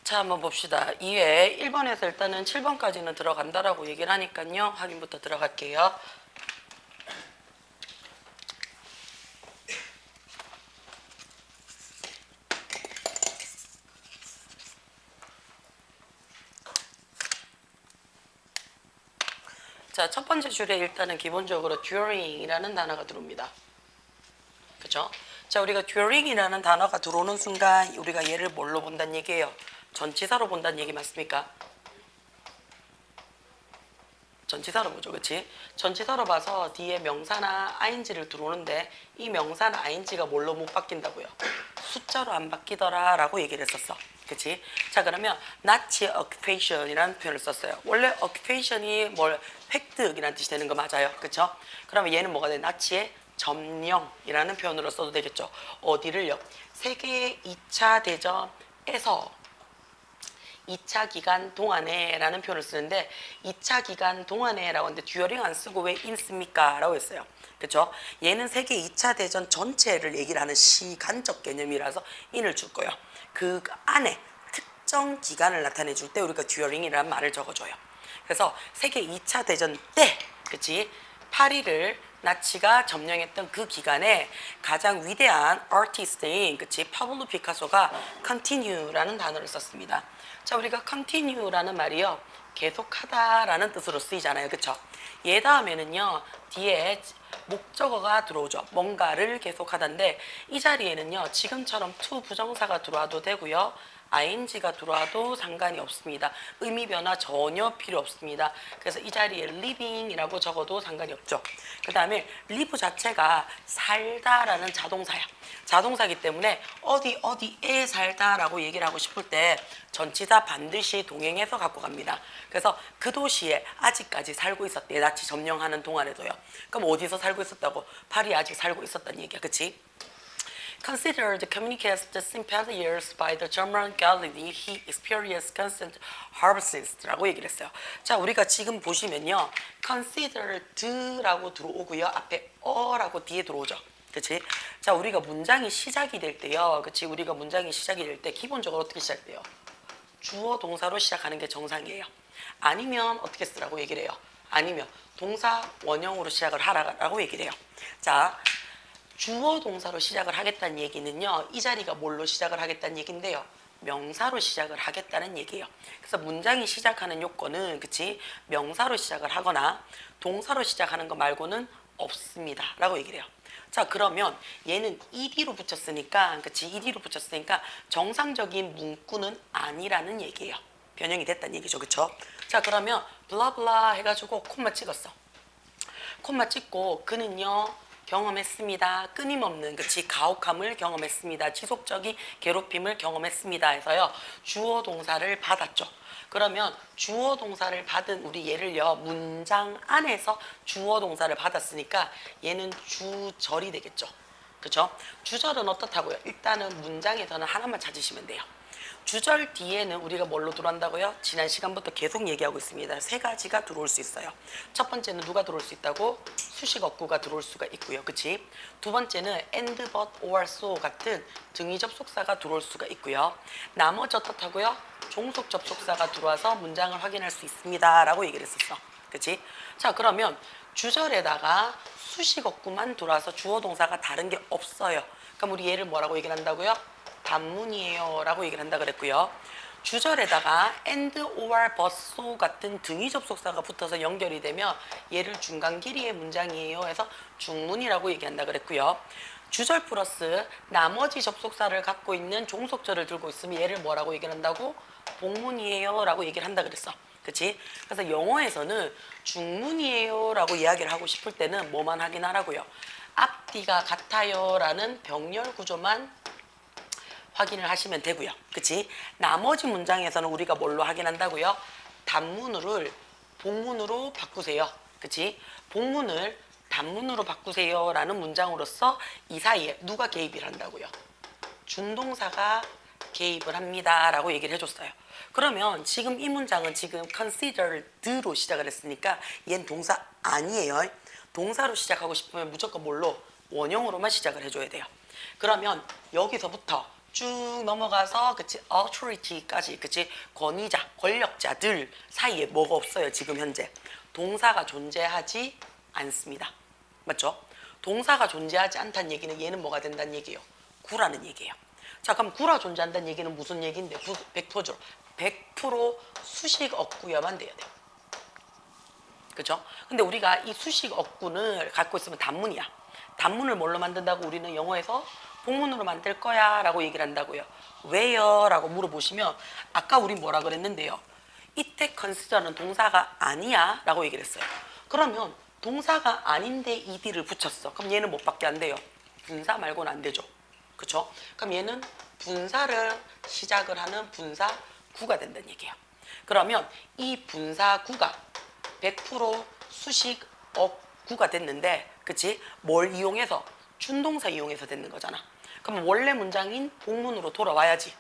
자, 한번 봅시다. 2회 1번에서 일단은 7번까지는 들어간다라고 얘기를 하니까요. 확인부터 들어갈게요. 자, 첫 번째 줄에 일단은 기본적으로 during이라는 단어가 들어옵니다. 그죠? 자, 우리가 during이라는 단어가 들어오는 순간 우리가 얘를 뭘로 본다는 얘기예요? 전치사로 본다는 얘기 맞습니까? 전치사로 보죠, 그치? 전치사로 봐서 뒤에 명사나 ing를 들어오는데 이 명사나 ing가 뭘로 못 바뀐다고요? 숫자로 안 바뀌더라 라고 얘기를 했었어. 그치? 자, 그러면 not occupation이라는 표현을 썼어요. 원래 occupation이 뭘 획득이라는 뜻이 되는 거 맞아요. 그쵸? 그러면 얘는 뭐가 돼? not의 점령이라는 표현으로 써도 되겠죠. 어디를요? 세계 2차 대전에서 2차 기간 동안에 라는 표현을 쓰는데 2차 기간 동안에 라고 하는데 듀어링 안 쓰고 왜 in 씁니까? 라고 했어요. 그렇죠? 얘는 세계 2차 대전 전체를 얘기를 하는 시간적 개념이라서 in을 줄 거예요. 그 안에 특정 기간을 나타내 줄 때 우리가 듀어링이라는 말을 적어줘요. 그래서 세계 2차 대전 때, 그치? 파리를 나치가 점령했던 그 기간에 가장 위대한 아티스트인, 그치? 파블로 피카소가 continue라는 단어를 썼습니다. 자, 우리가 continue라는 말이요, 계속하다라는 뜻으로 쓰이잖아요. 그쵸? 얘 다음에는요, 뒤에 목적어가 들어오죠. 뭔가를 계속하다인데 이 자리에는요, 지금처럼 to 부정사가 들어와도 되고요, ing가 들어와도 상관이 없습니다. 의미 변화 전혀 필요 없습니다. 그래서 이 자리에 living이라고 적어도 상관이 없죠. 그 다음에 live 자체가 살다라는 자동사야. 자동사기 때문에 어디에 살다라고 얘기를 하고 싶을 때 전치사 반드시 동행해서 갖고 갑니다. 그래서 그 도시에 아직까지 살고 있었대. 나치 점령하는 동안에도요. 그럼 어디서 살고 있었다고? 파리에 아직 살고 있었다는 얘기야. 그치? Considered communicates the sympathy years by the German Galilee, he experienced constant harvests 라고 얘기를 했어요. 자, 우리가 지금 보시면요, considered라고 들어오고요, 앞에 어라고 뒤에 들어오죠. 그치? 자, 우리가 문장이 시작이 될 때요, 그치? 우리가 문장이 시작이 될 때 기본적으로 어떻게 시작돼요? 주어 동사로 시작하는 게 정상이에요. 아니면 어떻게 쓰라고 얘기를 해요? 아니면 동사 원형으로 시작을 하라고 얘기를 해요. 자, 주어 동사로 시작을 하겠다는 얘기는요, 이 자리가 뭘로 시작을 하겠다는 얘기인데요, 명사로 시작을 하겠다는 얘기예요. 그래서 문장이 시작하는 요건은, 그치, 명사로 시작을 하거나 동사로 시작하는 거 말고는 없습니다 라고 얘기를 해요. 자, 그러면 얘는 ed로 붙였으니까, 그치, ed로 붙였으니까 정상적인 문구는 아니라는 얘기예요. 변형이 됐다는 얘기죠. 그쵸? 자, 그러면 블라블라 해가지고 콤마 찍었어. 콤마 찍고 그는요 경험했습니다. 끊임없는, 그치, 가혹함을 경험했습니다. 지속적인 괴롭힘을 경험했습니다. 해서요, 주어 동사를 받았죠. 그러면 주어 동사를 받은 우리 얘를요, 문장 안에서 주어 동사를 받았으니까 얘는 주절이 되겠죠. 그죠? 주절은 어떻다고요? 일단은 문장에서는 하나만 찾으시면 돼요. 주절 뒤에는 우리가 뭘로 들어온다고요? 지난 시간부터 계속 얘기하고 있습니다. 세 가지가 들어올 수 있어요. 첫 번째는 누가 들어올 수 있다고? 수식 어구가 들어올 수가 있고요. 그치? 두 번째는 and, but, or, so 같은 등위 접속사가 들어올 수가 있고요. 나머지 어떻다고요? 종속 접속사가 들어와서 문장을 확인할 수 있습니다 라고 얘기를 했었어. 그치? 자, 그러면 주절에다가 수식 어구만 들어와서 주어 동사가 다른 게 없어요. 그럼 우리 얘를 뭐라고 얘기를 한다고요? 단문이에요 라고 얘기를 한다 그랬고요. 주절에다가 and, or, but, so 같은 등위 접속사가 붙어서 연결이 되면 얘를 중간 길이의 문장이에요 해서 중문이라고 얘기한다 그랬고요. 주절 플러스 나머지 접속사를 갖고 있는 종속절을 들고 있으면 얘를 뭐라고 얘기를 한다고? 복문이에요 라고 얘기를 한다 그랬어. 그치? 그래서 영어에서는 중문이에요 라고 이야기를 하고 싶을 때는 뭐만 확인하라고요? 앞뒤가 같아요 라는 병렬 구조만 확인을 하시면 되고요. 그치? 나머지 문장에서는 우리가 뭘로 확인한다고요? 단문을 복문으로 바꾸세요. 그치? 복문을 단문으로 바꾸세요 라는 문장으로서 이 사이에 누가 개입을 한다고요? 준동사가 개입을 합니다 라고 얘기를 해줬어요. 그러면 지금 이 문장은 지금 considered로 시작을 했으니까 얘는 동사 아니에요. 동사로 시작하고 싶으면 무조건 뭘로? 원형으로만 시작을 해줘야 돼요. 그러면 여기서부터 쭉 넘어가서 그치 authority까지 그치 권위자 권력자들 사이에 뭐가 없어요. 지금 현재 동사가 존재하지 않습니다. 맞죠? 동사가 존재하지 않다는 얘기는 얘는 뭐가 된다는 얘기예요? 구라는 얘기예요. 자, 그럼 구라 존재한다는 얘기는 무슨 얘기인데? 100%죠. 100% 수식 어구여만 돼야 돼요. 그죠? 근데 우리가 이 수식 어구를 갖고 있으면 단문이야. 단문을 뭘로 만든다고 우리는 영어에서 복문으로 만들 거야 라고 얘기를 한다고요. 왜요? 라고 물어보시면 아까 우리 뭐라 그랬는데요. 이때 consider는 동사가 아니야 라고 얘기를 했어요. 그러면 동사가 아닌데 ed를 붙였어. 그럼 얘는 뭐밖에 안 돼요? 분사 말고는 안 되죠. 그쵸? 그럼 얘는 분사를 시작을 하는 분사구가 된다는 얘기예요. 그러면 이 분사구가 100% 수식 어구가 됐는데 그치? 뭘 이용해서? 준동사 이용해서 됐는 거잖아. 그럼 원래 문장인 복문으로 돌아와야지.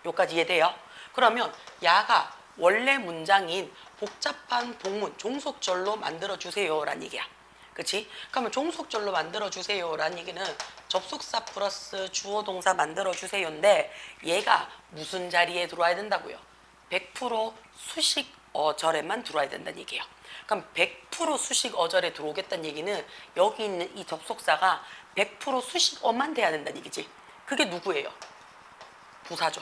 여기까지 이해돼요? 그러면 야가 원래 문장인 복잡한 복문, 종속절로 만들어주세요 라는 얘기야. 그치? 그러면 종속절로 만들어주세요 라는 얘기는 접속사 플러스 주어동사 만들어주세요인데 얘가 무슨 자리에 들어와야 된다고요? 100% 수식 어절에만 들어와야 된다는 얘기예요. 그럼 100% 수식 어절에 들어오겠다는 얘기는 여기 있는 이 접속사가 100% 수식어만 돼야 된다는 얘기지. 그게 누구예요? 부사죠.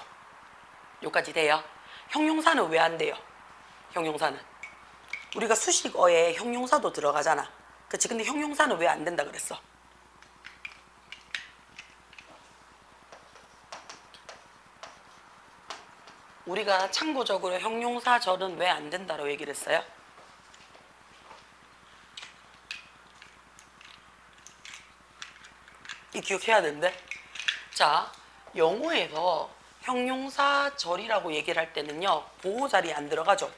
여기까지 돼요? 형용사는 왜 안 돼요? 형용사는 우리가 수식어에 형용사도 들어가잖아. 그치? 근데 형용사는 왜 안 된다 그랬어? 우리가 참고적으로 형용사절은 왜 안 된다고 얘기를 했어요? 이 기억해야 되는데. 자, 영어에서 형용사절이라고 얘기를 할 때는요 보호자리 안 들어가죠.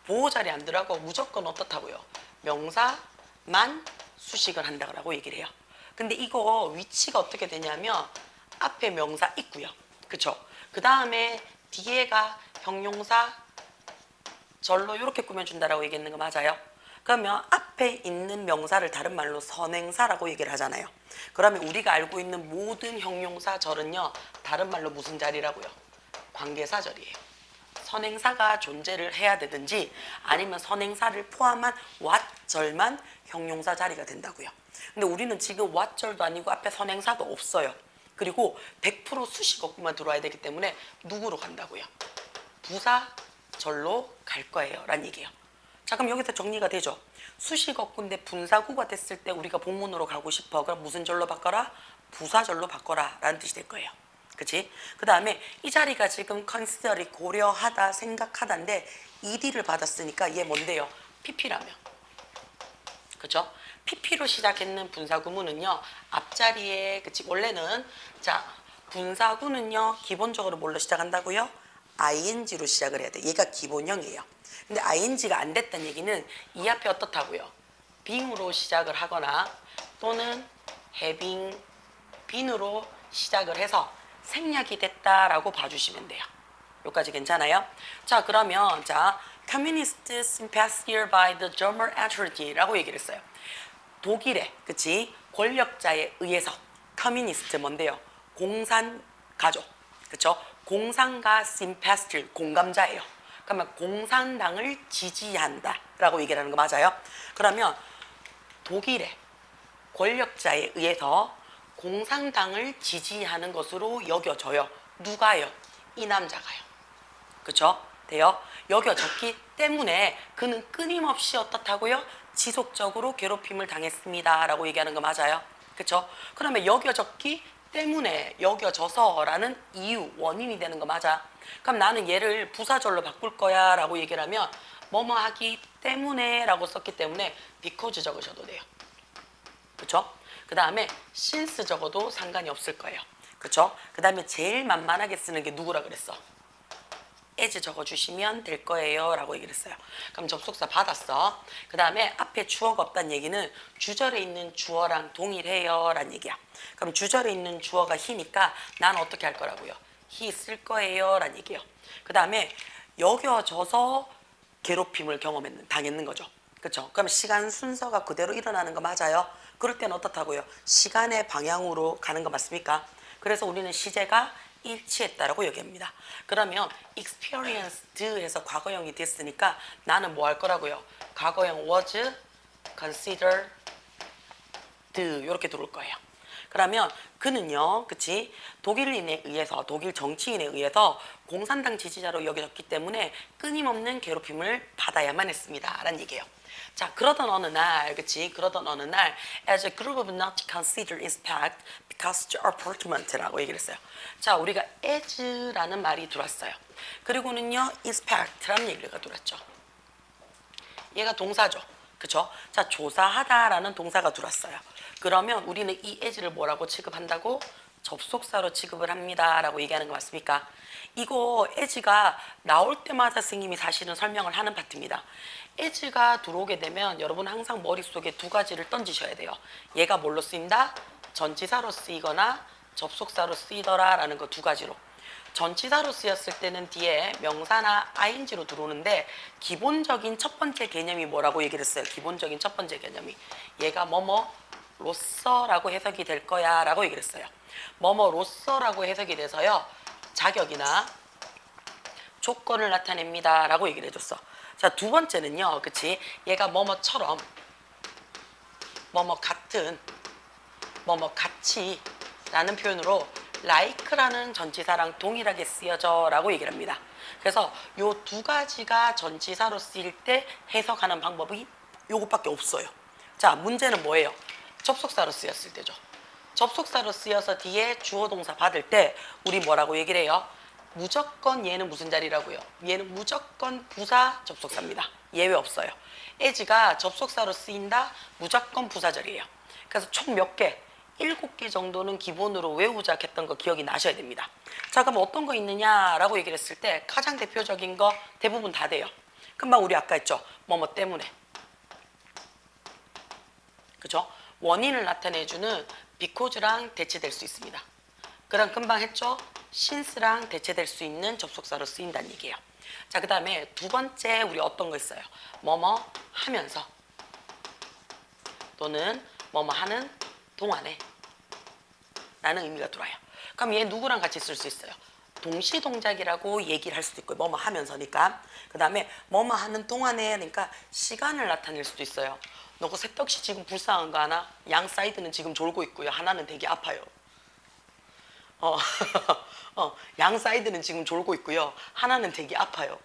보호자리 안 들어가고 무조건 어떻다고요? 명사만 수식을 한다고 얘기를 해요. 근데 이거 위치가 어떻게 되냐면 앞에 명사 있고요. 그쵸? 그 다음에 뒤에가 형용사 절로 이렇게 꾸며준다라고 얘기했는 거 맞아요? 그러면 앞에 있는 명사를 다른 말로 선행사라고 얘기를 하잖아요. 그러면 우리가 알고 있는 모든 형용사 절은요 다른 말로 무슨 자리라고요? 관계사 절이에요. 선행사가 존재를 해야 되든지 아니면 선행사를 포함한 what 절만 형용사 자리가 된다고요. 근데 우리는 지금 what 절도 아니고 앞에 선행사도 없어요. 그리고 100% 수식어구만 들어와야 되기 때문에 누구로 간다고요? 부사절로 갈 거예요 라는 얘기예요. 자, 그럼 여기서 정리가 되죠. 수식어구인데 분사구가 됐을 때 우리가 본문으로 가고 싶어. 그럼 무슨 절로 바꿔라? 부사절로 바꿔라 라는 뜻이 될 거예요. 그치? 그 다음에 이 자리가 지금 consider이 고려하다, 생각하다인데 ed를 받았으니까 얘 뭔데요? pp라며. 그죠? pp로 시작했는 분사구문은요 앞자리에 그치 원래는 자 분사구는요 기본적으로 뭘로 시작한다고요? ing로 시작을 해야 돼. 얘가 기본형이에요. 근데 ing가 안 됐다는 얘기는 이 앞에 어떻다고요? being으로 시작을 하거나 또는 having been으로 시작을 해서 생략이 됐다라고 봐주시면 돼요. 여기까지 괜찮아요? 자, 그러면 자 communist sympathy by the German authority라고 얘기를 했어요. 독일의 그치 권력자에 의해서 커뮤니스트 뭔데요? 공산가족 그쵸? 공산과 sympathy 공감자예요. 그러면 공산당을 지지한다 라고 얘기를 하는 거 맞아요? 그러면 독일의 권력자에 의해서 공산당을 지지하는 것으로 여겨져요. 누가요? 이 남자가요. 그쵸? 돼요? 여겨졌기 때문에 그는 끊임없이 어떻다고요? 지속적으로 괴롭힘을 당했습니다 라고 얘기하는 거 맞아요? 그쵸? 그러면 여겨졌기 때문에 여겨져서 라는 이유, 원인이 되는 거 맞아? 그럼 나는 얘를 부사절로 바꿀 거야 라고 얘기를 하면 뭐뭐 하기 때문에 라고 썼기 때문에 because 적으셔도 돼요. 그쵸? 그 다음에 since 적어도 상관이 없을 거예요. 그쵸? 그 다음에 제일 만만하게 쓰는 게 누구라 그랬어? as 적어주시면 될 거예요 라고 얘기를 했어요. 그럼 접속사 받았어. 그 다음에 앞에 주어가 없다는 얘기는 주절에 있는 주어랑 동일해요 라는 얘기야. 그럼 주절에 있는 주어가 he니까 난 어떻게 할 거라고요? he 쓸 거예요 라는 얘기예요. 그 다음에 여겨져서 괴롭힘을 당했는 거죠. 그쵸? 그럼 시간 순서가 그대로 일어나는 거 맞아요? 그럴 때는 어떻다고요? 시간의 방향으로 가는 거 맞습니까? 그래서 우리는 시제가 일치했다라고 얘기합니다. 그러면 experienced에서 과거형이 됐으니까 나는 뭐 할 거라고요? 과거형 was considered 이렇게 들어올 거예요. 그러면 그는요, 그치? 독일인에 의해서, 독일 정치인에 의해서 공산당 지지자로 여겨졌기 때문에 끊임없는 괴롭힘을 받아야만 했습니다. 라는 얘기예요. 자, 그러던 어느 날, 그치? 그러던 어느 날, as a group of not considered inspect because the apartment라고 얘기를 했어요. 자, 우리가 as라는 말이 들어왔어요. 그리고는요, inspect라는 얘기가 들어왔죠. 얘가 동사죠. 그쵸? 자, 조사하다라는 동사가 들어왔어요. 그러면 우리는 이 as를 뭐라고 취급한다고? 접속사로 취급을 합니다. 라고 얘기하는 거 맞습니까? 이거 as가 나올 때마다 스님이 사실은 설명을 하는 파트입니다. as가 들어오게 되면 여러분 항상 머릿속에 두 가지를 던지셔야 돼요. 얘가 뭘로 쓰인다? 전치사로 쓰이거나 접속사로 쓰이더라 라는 거 두 가지로. 전치사로 쓰였을 때는 뒤에 명사나 ing로 들어오는데 기본적인 첫 번째 개념이 뭐라고 얘기를 했어요? 기본적인 첫 번째 개념이 얘가 뭐뭐로서라고 해석이 될 거야 라고 얘기를 했어요. 뭐뭐로서라고 해석이 돼서요, 자격이나 조건을 나타냅니다 라고 얘기를 해줬어. 자, 두 번째는요, 그치? 얘가 뭐뭐처럼, 뭐뭐 같은, 뭐뭐 같이 라는 표현으로 like라는 전치사랑 동일하게 쓰여져 라고 얘기를 합니다. 그래서 요 두 가지가 전치사로 쓰일 때 해석하는 방법이 요것밖에 없어요. 자, 문제는 뭐예요? 접속사로 쓰였을 때죠. 접속사로 쓰여서 뒤에 주어 동사 받을 때 우리 뭐라고 얘기를 해요? 무조건 얘는 무슨 자리라고요? 얘는 무조건 부사 접속사입니다. 예외 없어요. as가 접속사로 쓰인다? 무조건 부사 자리예요. 그래서 총 몇 개? 7개 정도는 기본으로 외우자 했던 거 기억이 나셔야 됩니다. 자, 그럼 어떤 거 있느냐라고 얘기를 했을 때 가장 대표적인 거 대부분 다 돼요. 금방 우리 아까 했죠? 뭐뭐 때문에. 그죠? 원인을 나타내주는 because랑 대체될 수 있습니다. 그럼 금방 했죠? since랑 대체될 수 있는 접속사로 쓰인다는 얘기예요. 자, 그 다음에 두 번째 우리 어떤 거 있어요? 뭐뭐 하면서 또는 뭐뭐 하는 동안에 라는 의미가 들어와요. 그럼 얘 누구랑 같이 쓸 수 있어요? 동시동작이라고 얘기를 할 수도 있고요. 뭐뭐 하면서니까. 그 다음에 뭐뭐 하는 동안에, 그러니까 시간을 나타낼 수도 있어요. 너 그 새떡시 지금 불쌍한 거 하나? 양 사이드는 지금 졸고 있고요. 하나는 되게 아파요. 양 사이드는 지금 졸고 있고요. 하나는 되게 아파요.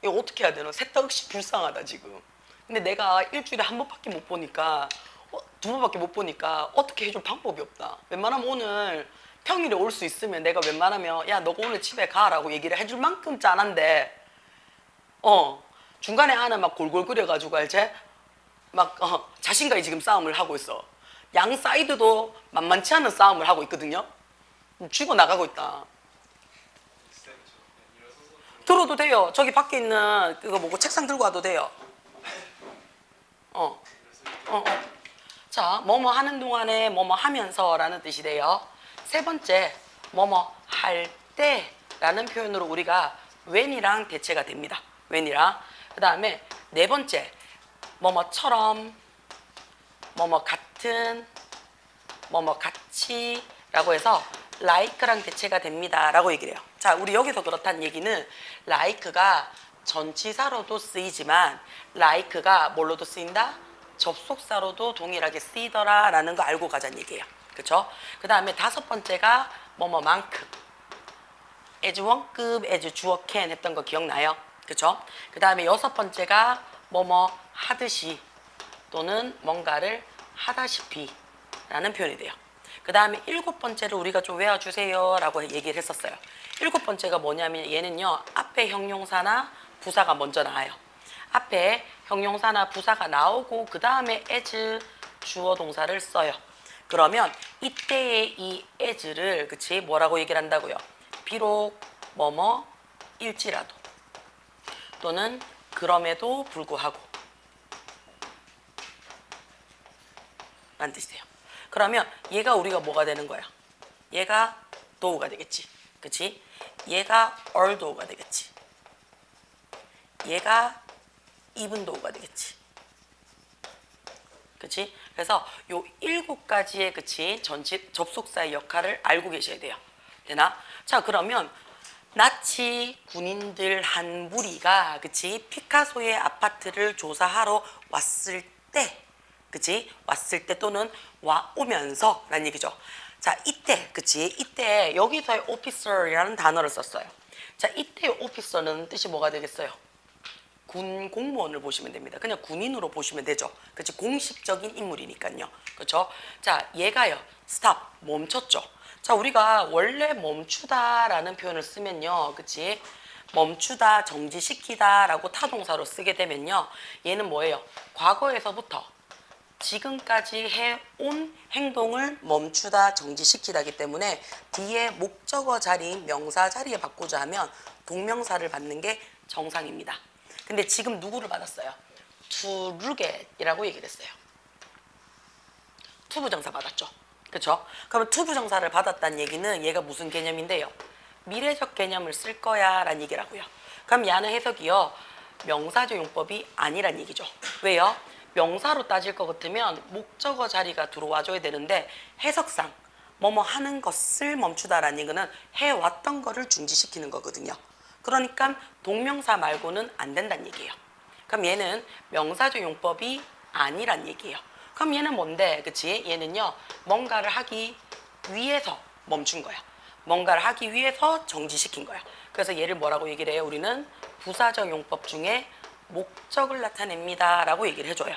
이거 어떻게 해야 되나? 새떡시 불쌍하다 지금. 근데 내가 일주일에 한 번밖에 못 보니까, 두 번밖에 못 보니까 어떻게 해줄 방법이 없다. 웬만하면 오늘 평일에 올 수 있으면 내가 웬만하면 야, 너가 오늘 집에 가라고 얘기를 해줄 만큼 짠한데, 중간에 하나 막 골골거려가지고 알지? 막 자신과의 지금 싸움을 하고 있어. 양 사이드도 만만치 않은 싸움을 하고 있거든요. 죽어나가고 있다. 들어도 돼요. 저기 밖에 있는 그거 뭐고 책상 들고 와도 돼요. 자, 뭐뭐 하는 동안에 뭐뭐 하면서라는 뜻이 돼요. 세 번째, 뭐뭐 할 때라는 표현으로 우리가 when이랑 대체가 됩니다. when이랑. 그 다음에 네 번째, 뭐뭐처럼, 뭐뭐 같은, 뭐뭐 같이라고 해서 like랑 대체가 됩니다 라고 얘기를 해요. 자, 우리 여기서 그렇다는 얘기는 like가 전치사로도 쓰이지만 like가 뭘로도 쓰인다? 접속사로도 동일하게 쓰이더라 라는 거 알고 가자는 얘기예요. 그쵸? 그 다음에 다섯 번째가 뭐뭐만큼, as 원급, as 주어 can 했던 거 기억나요? 그쵸? 그 다음에 여섯 번째가 뭐뭐 하듯이 또는 뭔가를 하다시피 라는 표현이 돼요. 그 다음에 일곱 번째를 우리가 좀 외워주세요 라고 얘기를 했었어요. 일곱 번째가 뭐냐면 얘는요, 앞에 형용사나 부사가 먼저 나와요. 앞에 형용사나 부사가 나오고 그 다음에 as 주어 동사를 써요. 그러면 이때의 이 as를, 그치, 뭐라고 얘기를 한다고요? 비록 뭐뭐일지라도 또는 그럼에도 불구하고 라는 뜻이 돼요. 그러면 얘가 우리가 뭐가 되는 거야? 얘가 do가 되겠지. 그치? 얘가 although가 되겠지. 얘가 even though가 되겠지. 그치? 그래서 요 7가지의, 그치, 전치 접속사의 역할을 알고 계셔야 돼요. 되나? 자, 그러면 나치 군인들 한 무리가 그치 피카소의 아파트를 조사하러 왔을 때, 그치 왔을 때 또는 와 오면서라는 얘기죠. 자, 이때 그치 이때 여기서의 officer이라는 단어를 썼어요. 자, 이때의 officer는 뜻이 뭐가 되겠어요? 군 공무원을 보시면 됩니다. 그냥 군인으로 보시면 되죠. 그치 공식적인 인물이니까요. 그렇죠? 자, 얘가요 stop 멈췄죠. 자, 우리가 원래 멈추다라는 표현을 쓰면요, 그치? 멈추다, 정지시키다라고 타동사로 쓰게 되면요, 얘는 뭐예요? 과거에서부터 지금까지 해온 행동을 멈추다, 정지시키다기 때문에 뒤에 목적어 자리, 명사 자리에 바꾸자 하면 동명사를 받는 게 정상입니다. 근데 지금 누구를 받았어요? to look at이라고 얘기를 했어요. 투부정사 받았죠. 그렇죠? 그러면 투부정사를 받았다는 얘기는 얘가 무슨 개념인데요? 미래적 개념을 쓸 거야 라는 얘기라고요. 그럼 야는 해석이요, 명사적 용법이 아니란 얘기죠. 왜요? 명사로 따질 것 같으면 목적어 자리가 들어와줘야 되는데 해석상 뭐뭐 하는 것을 멈추다라는 얘기는 해왔던 거를 중지시키는 거거든요. 그러니까 동명사 말고는 안 된다는 얘기예요. 그럼 얘는 명사적 용법이 아니란 얘기예요. 그럼 얘는 뭔데? 그치? 얘는요, 뭔가를 하기 위해서 멈춘 거야. 뭔가를 하기 위해서 정지시킨 거야. 그래서 얘를 뭐라고 얘기를 해요? 우리는 부사적 용법 중에 목적을 나타냅니다 라고 얘기를 해줘요.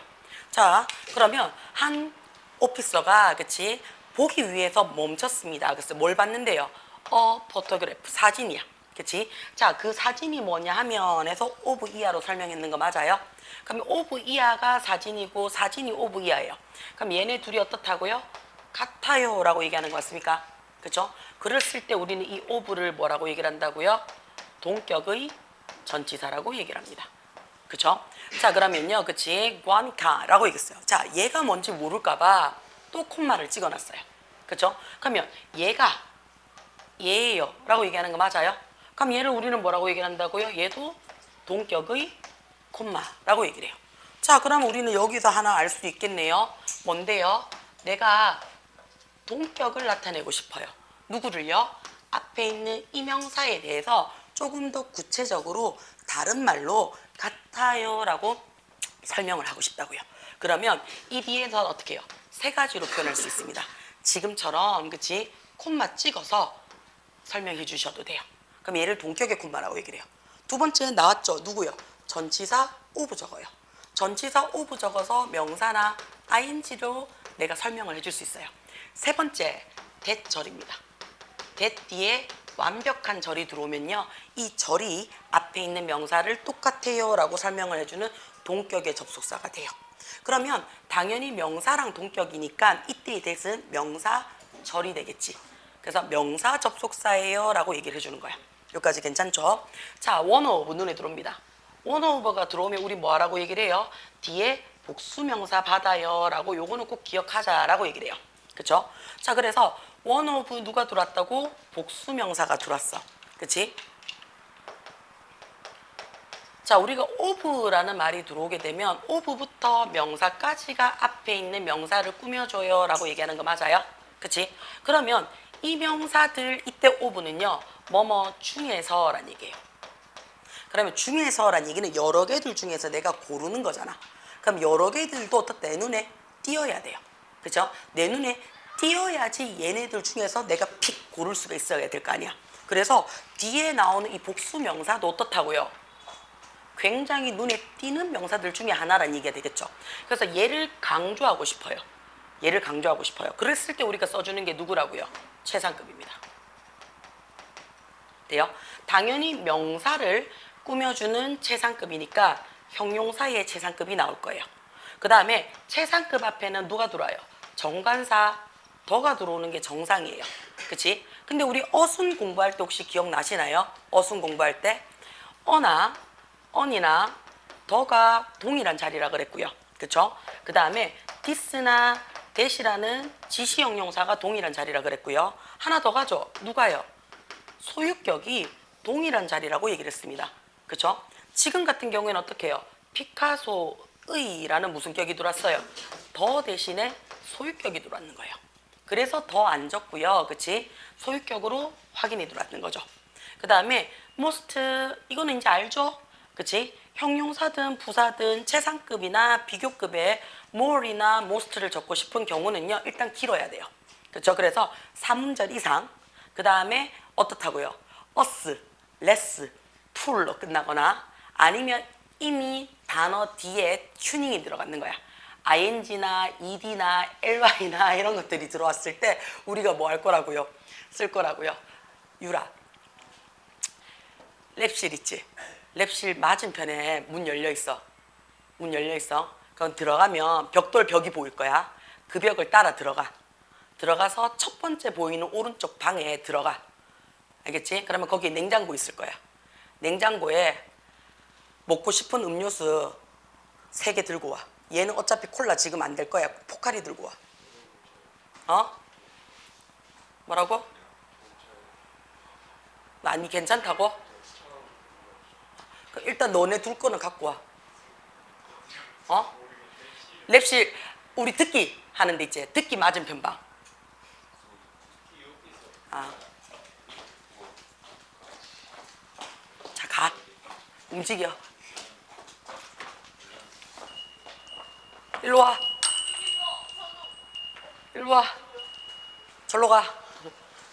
자, 그러면 한 오피서가 그치 보기 위해서 멈췄습니다. 그래서 뭘 봤는데요? 포토그래프 사진이야. 그치? 자, 그 사진이 뭐냐 하면에서 오브 이하로 설명했는 거 맞아요? 그럼 오브 이하가 사진이고 사진이 오브 이하예요. 그럼 얘네 둘이 어떻다고요? 같아요 라고 얘기하는 거 맞습니까? 그죠? 글을 쓸 때 우리는 이 오브를 뭐라고 얘기를 한다고요? 동격의 전치사라고 얘기를 합니다. 그쵸? 자, 그러면요, 그치? guanica 라고 얘기했어요. 자, 얘가 뭔지 모를까봐 또 콤마를 찍어놨어요. 그쵸? 그러면 얘가 얘예요 라고 얘기하는 거 맞아요? 그럼 얘를 우리는 뭐라고 얘기를 한다고요? 얘도 동격의 콤마라고 얘기를 해요. 자, 그럼 우리는 여기서 하나 알 수 있겠네요. 뭔데요? 내가 동격을 나타내고 싶어요. 누구를요? 앞에 있는 이 명사에 대해서 조금 더 구체적으로 다른 말로 같아요 라고 설명을 하고 싶다고요. 그러면 이 뒤에서 어떻게 해요? 세 가지로 표현할 수 있습니다. 지금처럼 그치? 콤마 찍어서 설명해 주셔도 돼요. 그럼 얘를 동격의 콤마라고 얘기를 해요. 두 번째는 나왔죠. 누구요? 전치사 오브 적어요. 전치사 오브 적어서 명사나 ing로 내가 설명을 해줄 수 있어요. 세 번째, that 절입니다. that 뒤에 완벽한 절이 들어오면요, 이 절이 앞에 있는 명사를 똑같아요 라고 설명을 해주는 동격의 접속사가 돼요. 그러면 당연히 명사랑 동격이니까 이때의 that은 명사 절이 되겠지. 그래서 명사 접속사예요 라고 얘기를 해주는 거야. 여기까지 괜찮죠? 자, 원어오브 눈에 들어옵니다. 원어오버가 들어오면 우리 뭐라고 얘기를 해요? 뒤에 복수명사 받아요 라고 요거는 꼭 기억하자 라고 얘기를 해요. 그쵸? 자, 그래서 원어오브 누가 들어왔다고? 복수명사가 들어왔어. 그치? 자, 우리가 오브라는 말이 들어오게 되면 오브부터 명사까지가 앞에 있는 명사를 꾸며줘요 라고 얘기하는 거 맞아요? 그치? 그러면 이 명사들 이때 오브는요, 뭐뭐 중에서란 얘기예요. 그러면 중에서란 얘기는 여러 개들 중에서 내가 고르는 거잖아. 그럼 여러 개들도 내 눈에 띄어야 돼요. 그죠? 내 눈에 띄어야지 얘네들 중에서 내가 픽 고를 수가 있어야 될 거 아니야. 그래서 뒤에 나오는 이 복수 명사도 어떻다고요? 굉장히 눈에 띄는 명사들 중에 하나란 얘기가 되겠죠. 그래서 얘를 강조하고 싶어요. 얘를 강조하고 싶어요. 그랬을 때 우리가 써주는 게 누구라고요? 최상급입니다. 돼요? 당연히 명사를 꾸며주는 최상급이니까 형용사의 최상급이 나올 거예요. 그 다음에 최상급 앞에는 누가 들어와요? 정관사 더가 들어오는 게 정상이에요. 그치? 근데 우리 어순 공부할 때 혹시 기억나시나요? 어순 공부할 때 어나 언이나 더가 동일한 자리라 그랬고요. 그쵸? 그 다음에 this나 that이라는 지시형용사가 동일한 자리라 그랬고요. 하나 더 가죠. 누가요? 소유격이 동일한 자리라고 얘기를 했습니다. 그쵸? 지금 같은 경우에는 어떻게 해요? 피카소의라는 무슨 격이 들어왔어요? 더 대신에 소유격이 들어왔는 거예요. 그래서 더 안 적고요. 그치? 소유격으로 확인이 들어왔는 거죠. 그 다음에 most, 이거는 이제 알죠? 그치? 형용사든 부사든 최상급이나 비교급에 more이나 most를 적고 싶은 경우는요. 일단 길어야 돼요. 그렇죠? 그래서 3문절 이상. 그 다음에 어떻다고요? us, less, full로 끝나거나 아니면 이미 단어 뒤에 튜닝이 들어가는 거야. ing나 ed나 ly나 이런 것들이 들어왔을 때 우리가 뭐 할 거라고요? 쓸 거라고요. 유라, 랩실 있지? 랩실 맞은편에 문 열려 있어. 문 열려 있어. 그건 들어가면 벽돌 벽이 보일 거야. 그 벽을 따라 들어가. 들어가서 첫 번째 보이는 오른쪽 방에 들어가. 알겠지? 그러면 거기 냉장고 있을 거야. 냉장고에 먹고 싶은 음료수 3개 들고 와. 얘는 어차피 콜라 지금 안 될 거야. 포카리 들고 와. 어? 뭐라고? 아니 괜찮다고? 일단 너네 둘 거는 갖고 와. 어? 랩실 우리 듣기 하는 데 있지? 듣기 맞은편 방. 아. 자, 가. 움직여. 일로 와. 일로 와. 절로 가.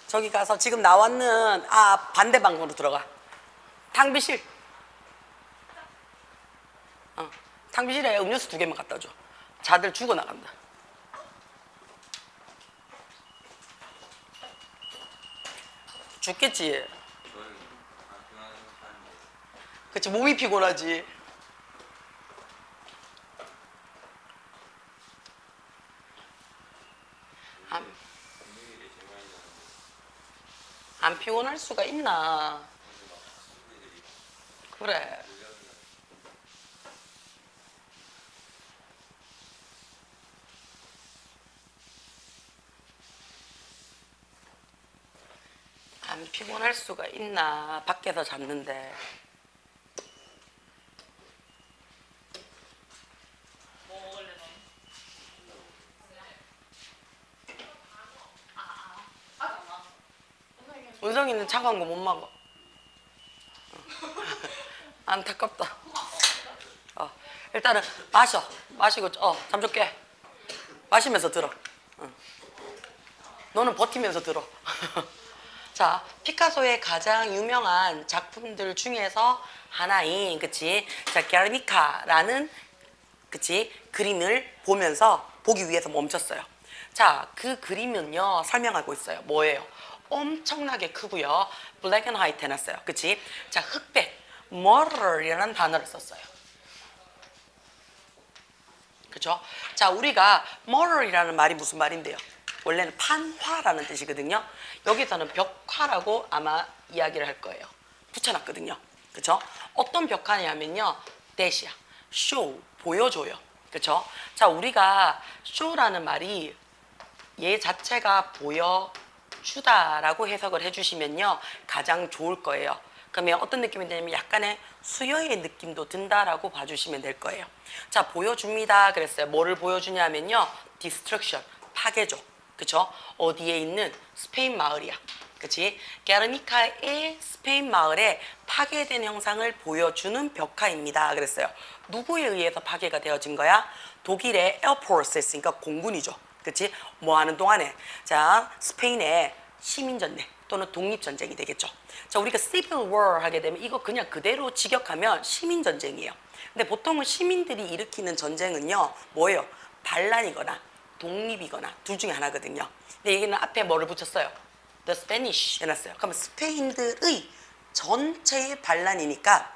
저기 가서 지금 나왔는 반대 방으로 들어가. 탕비실. 탕비실에 음료수 2개만 갖다 줘. 자들 죽어나간다. 죽겠지. 그치, 몸이 피곤하지. 안 피곤할 수가 있나? 그래. 안 피곤할 수가 있나? 밖에서 잤는데. 은성이는 차가운 거 못 먹어. 안타깝다. 일단은 마셔. 마시고 잠 좀 깨. 마시면서 들어. 너는 버티면서 들어. 자, 피카소의 가장 유명한 작품들 중에서 하나인, 그치? 자, 게르니카라는, 그치? 그림을 보기 위해서 멈췄어요. 자, 그 그림은요, 설명하고 있어요. 뭐예요? 엄청나게 크고요. 블랙 앤 화이트 해놨어요. 그치? 자, 흑백, 머럴이라는 단어를 썼어요. 그죠? 자, 우리가 머럴이라는 말이 무슨 말인데요? 원래는 판화라는 뜻이거든요. 여기서는 벽화라고 아마 이야기를 할 거예요. 붙여놨거든요. 그쵸? 어떤 벽화냐면요. 대시야. 쇼, 보여줘요. 그쵸? 자, 우리가 쇼라는 말이 얘 자체가 보여주다라고 해석을 해주시면요. 가장 좋을 거예요. 그러면 어떤 느낌이 드냐면 약간의 수여의 느낌도 든다라고 봐주시면 될 거예요. 자, 보여줍니다. 그랬어요. 뭐를 보여주냐면요. destruction, 파괴죠. 그쵸? 어디에 있는 스페인 마을이야. 그치? 게르니카의 스페인 마을에 파괴된 형상을 보여주는 벽화입니다. 그랬어요. 누구에 의해서 파괴가 되어진 거야? 독일의 에어포스 했으니까 공군이죠. 그치? 뭐 하는 동안에? 자, 스페인의 시민전쟁 또는 독립전쟁이 되겠죠. 자, 우리가 civil war 하게 되면 이거 그냥 그대로 직역하면 시민전쟁이에요. 근데 보통은 시민들이 일으키는 전쟁은요, 뭐예요? 반란이거나 독립이거나 둘 중에 하나거든요. 근데 여기는 앞에 뭐를 붙였어요? The Spanish 해놨어요. 그러면 스페인들의 전체의 반란이니까,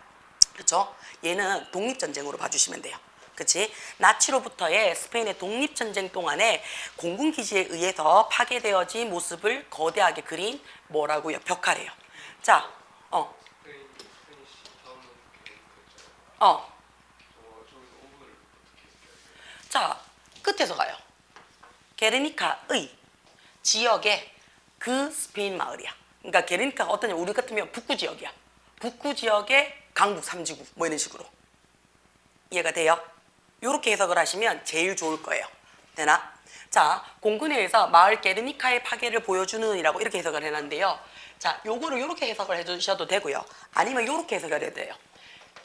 그렇죠? 얘는 독립전쟁으로 봐주시면 돼요. 그치? 나치로부터의 스페인의 독립전쟁 동안에 공군기지에 의해서 파괴되어진 모습을 거대하게 그린 뭐라고요? 벽화래요. 자, 자, 끝에서 가요. 게르니카의 지역에 그 스페인 마을이야. 그러니까 게르니카가 어떠냐? 우리 같으면 북구 지역이야. 북구 지역의 강북 3지구 뭐 이런 식으로. 이해가 돼요? 이렇게 해석을 하시면 제일 좋을 거예요. 되나? 자, 공군에서 마을 게르니카의 파괴를 보여주는 이라고 이렇게 해석을 해놨는데요. 자, 요거를 이렇게 해석을 해주셔도 되고요. 아니면 이렇게 해석을 해도 돼요.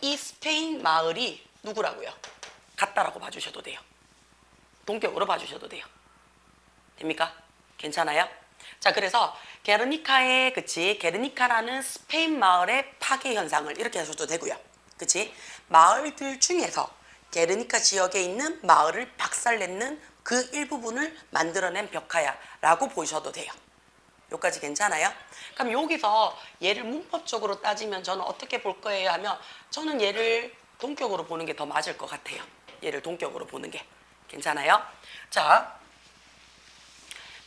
이 스페인 마을이 누구라고요? 같다라고 봐주셔도 돼요. 동격으로 봐주셔도 돼요. 됩니까? 괜찮아요? 자, 그래서 게르니카의 그치 게르니카라는 스페인 마을의 파괴 현상을 이렇게 하셔도 되고요. 그치? 마을들 중에서 게르니카 지역에 있는 마을을 박살냈는 그 일부분을 만들어낸 벽화야 라고 보셔도 돼요. 여기까지 괜찮아요? 그럼 여기서 얘를 문법적으로 따지면 저는 어떻게 볼 거예요 하면 저는 얘를 동격으로 보는 게 더 맞을 것 같아요. 얘를 동격으로 보는 게 괜찮아요? 자,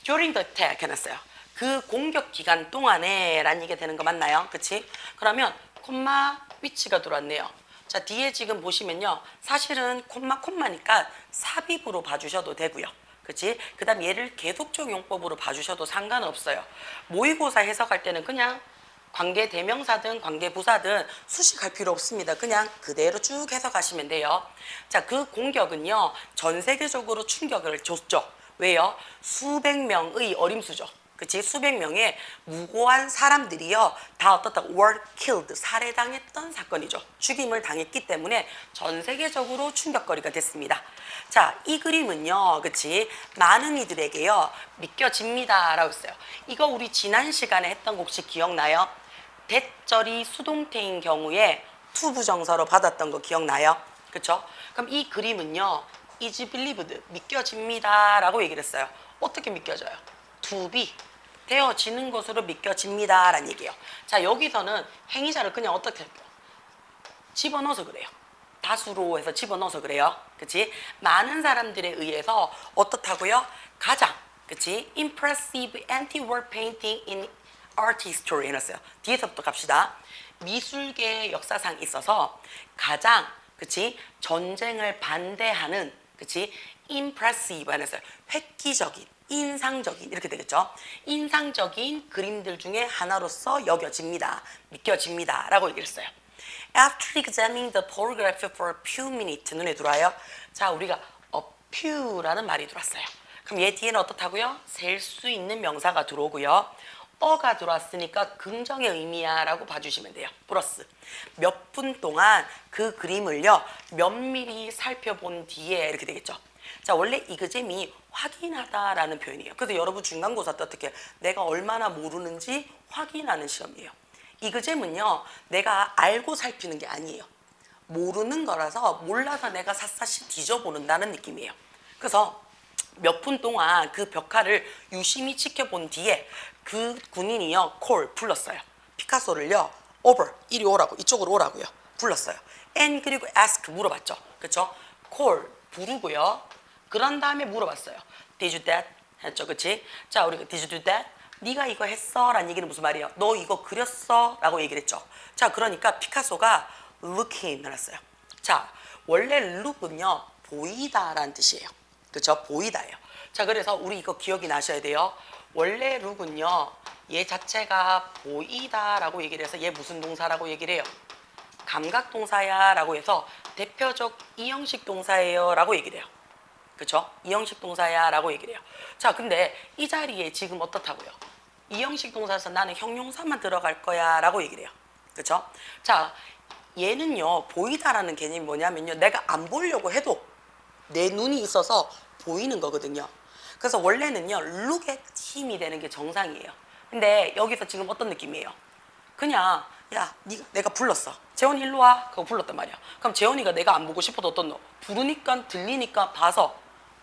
during the attack 해놨어요. 그 공격 기간 동안에 라는 얘기가 되는 거 맞나요? 그치? 그러면 콤마 위치가 들어왔네요. 자, 뒤에 지금 보시면요. 사실은 콤마니까 삽입으로 봐주셔도 되고요. 그치? 그 다음 얘를 계속적 용법으로 봐주셔도 상관없어요. 모의고사 해석할 때는 그냥 관계 대명사든 관계 부사든 수식할 필요 없습니다. 그냥 그대로 쭉 해석하시면 돼요. 자, 그 공격은요. 전 세계적으로 충격을 줬죠. 왜요? 수백 명의 어림수죠. 그치? 수백 명의 무고한 사람들이요. 다 어떻다고 were killed, 살해당했던 사건이죠. 죽임을 당했기 때문에 전 세계적으로 충격거리가 됐습니다. 자, 이 그림은요. 그치? 많은 이들에게요. 믿겨집니다. 라고 했어요. 이거 우리 지난 시간에 했던 거 혹시 기억나요? 대절이 수동태인 경우에 투부정사로 받았던 거 기억나요? 그쵸? 그럼 이 그림은요. is believed, 믿겨집니다. 라고 얘기를 했어요. 어떻게 믿겨져요? to be, 되어지는 것으로 믿겨집니다. 라는 얘기예요. 자, 여기서는 행위자를 그냥 어떻게 할까요? 집어넣어서 그래요. 다수로 해서 집어넣어서 그래요. 그치? 많은 사람들에 의해서 어떻다고요? 가장, 그치? impressive anti-war painting in art history 해놨어요. 뒤에서부터 갑시다. 미술계 역사상 있어서 가장, 그치? 전쟁을 반대하는, 그치? impressive 해놨어요. 획기적인, 인상적인 이렇게 되겠죠. 인상적인 그림들 중에 하나로서 여겨집니다. 믿겨집니다. 라고 얘기를 했어요. After examining the photograph for a few minutes 눈에 들어와요. 자, 우리가 a few라는 말이 들어왔어요. 그럼 얘 뒤에는 어떻다고요? 셀 수 있는 명사가 들어오고요. 어가 들어왔으니까 긍정의 의미야 라고 봐주시면 돼요. 플러스 몇 분 동안 그 그림을요 면밀히 살펴본 뒤에 이렇게 되겠죠. 자, 원래 이그잼이 확인하다라는 표현이에요. 그래서 여러분 중간고사 때 어떻게 내가 얼마나 모르는지 확인하는 시험이에요. 이그잼은요 내가 알고 살피는 게 아니에요. 모르는 거라서 몰라서 내가 샅샅이 뒤져보는다는 느낌이에요. 그래서 몇 분 동안 그 벽화를 유심히 지켜본 뒤에 그 군인이요 불렀어요. 피카소를요 over, 이리 오라고, 이쪽으로 오라고요 불렀어요. and 그리고 ask, 물어봤죠. 그쵸? 부르고요. 그런 다음에 물어봤어요. Did you do that? 했죠. 그치? 자, 우리가 Did you do that? 네가 이거 했어? 라는 얘기는 무슨 말이에요? 너 이거 그렸어? 라고 얘기를 했죠. 자, 그러니까 피카소가 looking 해놨어요. 자, 원래 look은요 보이다 라는 뜻이에요. 그쵸? 보이다예요. 자, 그래서 우리 이거 기억이 나셔야 돼요. 원래 look은요 얘 자체가 보이다 라고 얘기를 해서 얘 무슨 동사라고 얘기를 해요? 감각동사야 라고 해서 대표적 이형식 동사예요 라고 얘기를 해요. 그쵸? 이형식 동사야 라고 얘기를 해요. 자, 근데 이 자리에 지금 어떻다고요? 이형식 동사에서 나는 형용사만 들어갈 거야 라고 얘기를 해요. 그쵸? 자, 얘는요 보이다라는 개념이 뭐냐면요 내가 안 보려고 해도 내 눈이 있어서 보이는 거거든요. 그래서 원래는요 look at 힘이 되는 게 정상이에요. 근데 여기서 지금 어떤 느낌이에요? 그냥 야, 내가 불렀어. 재원이 일로 와. 그거 불렀단 말이야. 그럼 재원이가 내가 안 보고 싶어도 어떤 너? 부르니까 들리니까 봐서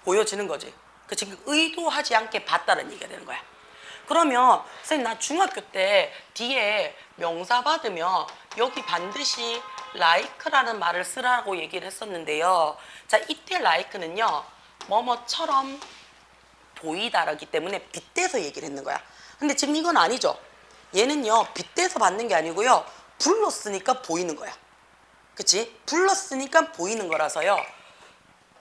보여지는 거지. 그 지금 의도하지 않게 봤다는 얘기가 되는 거야. 그러면 선생님 나 중학교 때 뒤에 명사 받으면 여기 반드시 like라는 말을 쓰라고 얘기를 했었는데요. 자, 이때 like는요 뭐뭐처럼 보이다라기 때문에 빗대서 얘기를 했는 거야. 근데 지금 이건 아니죠. 얘는요 빗대서 받는 게 아니고요 불렀으니까 보이는 거야. 그치? 불렀으니까 보이는 거라서요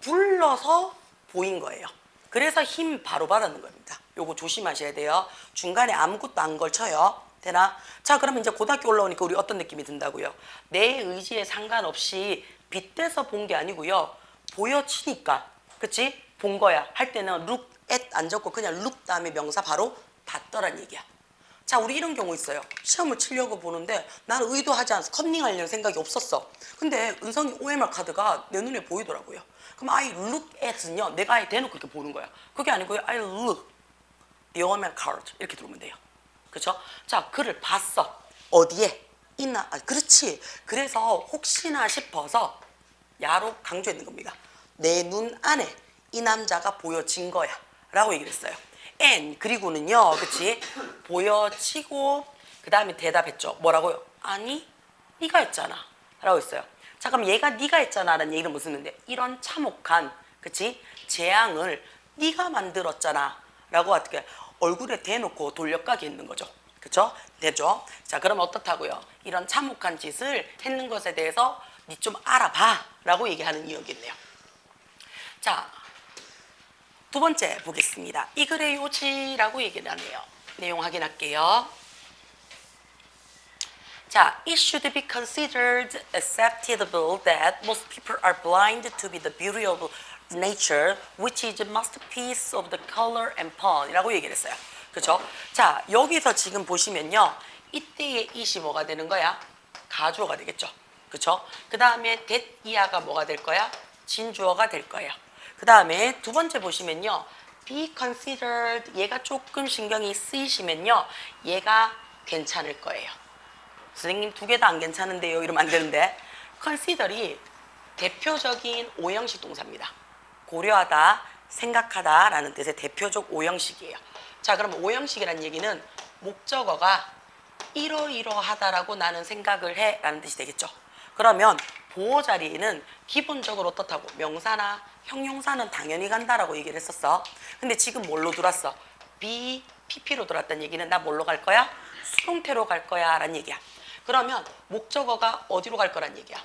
불러서 보인 거예요. 그래서 힘 바로 받았는 겁니다. 요거 조심하셔야 돼요. 중간에 아무것도 안 걸쳐요. 되나? 자, 그러면 이제 고등학교 올라오니까 우리 어떤 느낌이 든다고요? 내 의지에 상관없이 빗대서 본 게 아니고요 보여지니까, 그치? 본 거야. 할 때는 look at 안 적고 그냥 look 다음에 명사 바로 봤더란 얘기야. 자, 우리 이런 경우 있어요. 시험을 치려고 보는데 나는 의도하지 않아서 컨닝하려는 생각이 없었어. 근데 은성이 OMR 카드가 내 눈에 보이더라고요. 그럼 I look at는요, 내가 아예 대놓고 이렇게 보는 거야. 그게 아니고요, I look the OMR card 이렇게 들어오면 돼요. 그렇죠? 자, 글을 봤어. 어디에? 있나? 아, 그렇지. 그래서 혹시나 싶어서 야로 강조했는 겁니다. 내 눈 안에 이 남자가 보여진 거야 라고 얘기를 했어요. and 그리고는요, 그치? 보여지고 그 다음에 대답했죠. 뭐라고요? 아니, 네가 했잖아 라고 했어요. 자, 그럼 얘가 네가 했잖아 라는 얘기는 무슨 뜻인데, 이런 참혹한, 그치? 재앙을 네가 만들었잖아 라고 어떻게 얼굴에 대놓고 돌려까기 했는 거죠. 그쵸? 되죠? 자, 그럼 어떻다고요? 이런 참혹한 짓을 했는 것에 대해서 니 좀 알아봐 라고 얘기하는 이야기겠네요. 자, 두 번째 보겠습니다. 이 글의 요지라고 얘기를 하네요. 내용 확인할게요. 자, it should be considered acceptable that most people are blind to be the beauty of nature, which is a masterpiece of the color and fun 이라고 얘기를 했어요. 그렇죠? 자, 여기서 지금 보시면요, 이때의 it이 뭐가 되는 거야? 가주어가 되겠죠. 그렇죠? 그 다음에 that 이하가 뭐가 될 거야? 진주어가 될 거예요. 그 다음에 두 번째 보시면요, be considered, 얘가 조금 신경이 쓰이시면요, 얘가 괜찮을 거예요. 선생님 두 개 다 안 괜찮은데요 이러면 안 되는데, consider이 대표적인 오형식 동사입니다. 고려하다, 생각하다 라는 뜻의 대표적 오형식이에요. 자, 그럼 오형식이라는 얘기는 목적어가 이러이러하다라고 나는 생각을 해 라는 뜻이 되겠죠. 그러면 보호 자리에는 기본적으로 어떻다고? 명사나 형용사는 당연히 간다라고 얘기를 했었어. 근데 지금 뭘로 들어왔어? be, pp로 들어왔다는 얘기는 나 뭘로 갈 거야? 수동태로 갈 거야 라는 얘기야. 그러면 목적어가 어디로 갈 거란 얘기야?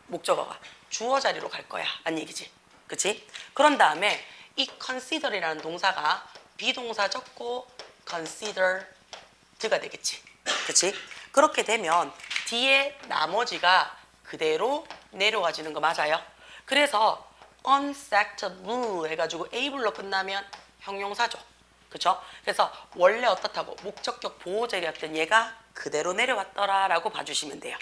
목적어가 주어 자리로 갈 거야 라는 얘기지. 그치? 그런 다음에 이 consider이라는 동사가 비동사 적고 considered가 되겠지. 그치? 그렇게 되면 뒤에 나머지가 그대로 내려가지는 거 맞아요? 그래서 unacceptable 해가지고 able로 끝나면 형용사죠. 그쵸? 그래서 원래 어떻다고? 목적격 보호절이었던 얘가 그대로 내려왔더라라고 봐주시면 돼요.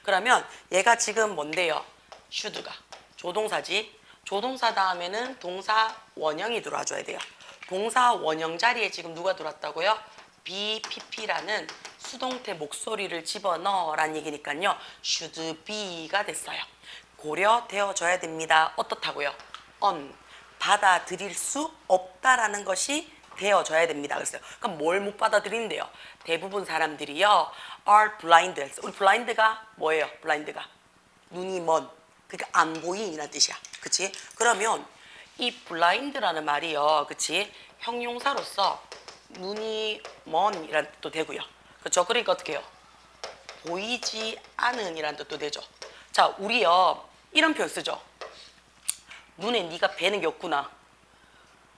그러면 얘가 지금 뭔데요? should가 조동사지. 조동사 다음에는 동사 원형이 들어와줘야 돼요. 동사 원형 자리에 지금 누가 들어왔다고요? BPP라는 수동태 목소리를 집어넣어라는 얘기니까요. should be가 됐어요. 고려되어줘야 됩니다. 어떻다고요? 받아들일 수 없다라는 것이 되어줘야 됩니다. 그랬어요. 그럼 뭘 못 받아들인대요? 대부분 사람들이요, are blind. 우리 blind가 뭐예요? blind가 눈이 먼, 그러니까 안 보인이라는 뜻이야. 그치? 그러면 이 blind라는 말이요, 그치? 형용사로서 눈이 먼이라는 뜻도 되고요. 그렇죠? 그러니까 어떻게 해요? 보이지 않은 이라는 뜻도 되죠. 자, 우리요 이런 표현 쓰죠. 눈에 네가 뵈는 게 없구나.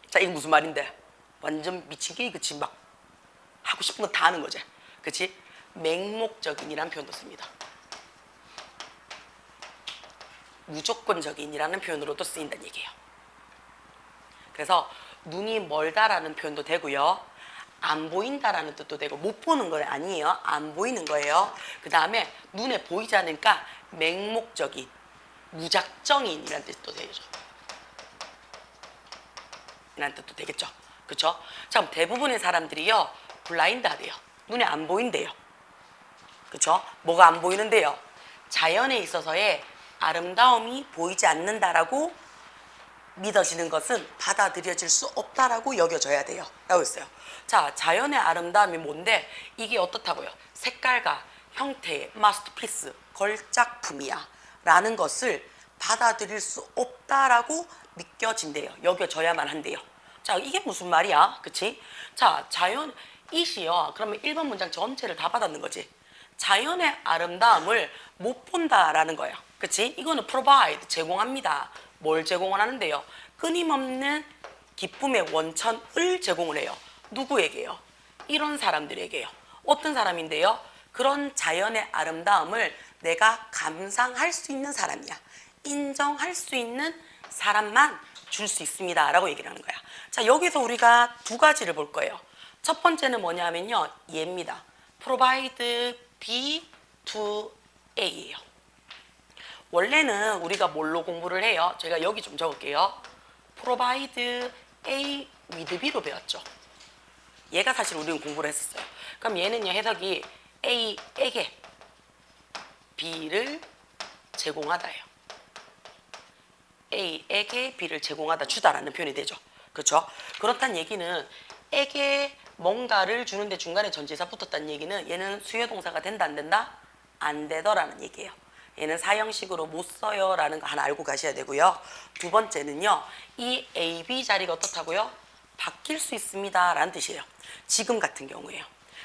자, 이게 무슨 말인데? 완전 미친 게 그치? 막 하고 싶은 거 다 하는 거지. 그치? 맹목적인이라는 표현도 씁니다. 무조건적인이라는 표현으로도 쓰인다는 얘기예요. 그래서 눈이 멀다라는 표현도 되고요, 안 보인다라는 뜻도 되고, 못 보는 건 아니에요. 안 보이는 거예요. 그 다음에 눈에 보이지 않으니까 맹목적인, 무작정인이라는 뜻도 되죠. 이라는 뜻도 되겠죠. 그렇죠? 자, 그럼 대부분의 사람들이요 블라인드하대요. 눈에 안 보인대요. 그렇죠? 뭐가 안 보이는데요? 자연에 있어서의 아름다움이 보이지 않는다라고 믿어지는 것은 받아들여질 수 없다라고 여겨져야 돼요 라고 했어요. 자, 자연의 아름다움이 뭔데? 이게 어떻다고요? 색깔과 형태의 마스터피스, 걸작품이야 라는 것을 받아들일 수 없다라고 믿겨진대요. 여겨져야만 한대요. 자, 이게 무슨 말이야? 그치? 자, 자연, 이시요. 그러면 1번 문장 전체를 다 받았는 거지. 자연의 아름다움을 못 본다라는 거예요. 그치? 이거는 provide, 제공합니다. 뭘 제공을 하는데요? 끊임없는 기쁨의 원천을 제공을 해요. 누구에게요? 이런 사람들에게요. 어떤 사람인데요? 그런 자연의 아름다움을 내가 감상할 수 있는 사람이야. 인정할 수 있는 사람만 줄 수 있습니다 라고 얘기를 하는 거야. 자, 여기서 우리가 두 가지를 볼 거예요. 첫 번째는 뭐냐면요, 얘입니다. provide B to A예요. 원래는 우리가 뭘로 공부를 해요? 제가 여기 좀 적을게요. provide A with B로 배웠죠. 얘가 사실 우리는 공부를 했었어요. 그럼 얘는요, 해석이 A에게 B를 제공하다예요. A에게 B를 제공하다, 주다라는 표현이 되죠. 그렇죠? 그렇다는 얘기는 에게 뭔가를 주는데 중간에 전치사 붙었다는 얘기는 얘는 수요동사가 된다 안 된다? 안 되더라는 얘기예요. 얘는 사형식으로 못 써요 라는 거 하나 알고 가셔야 되고요. 두 번째는요, 이 A, B 자리가 어떻다고요? 바뀔 수 있습니다 라는 뜻이에요. 지금 같은 경우에요.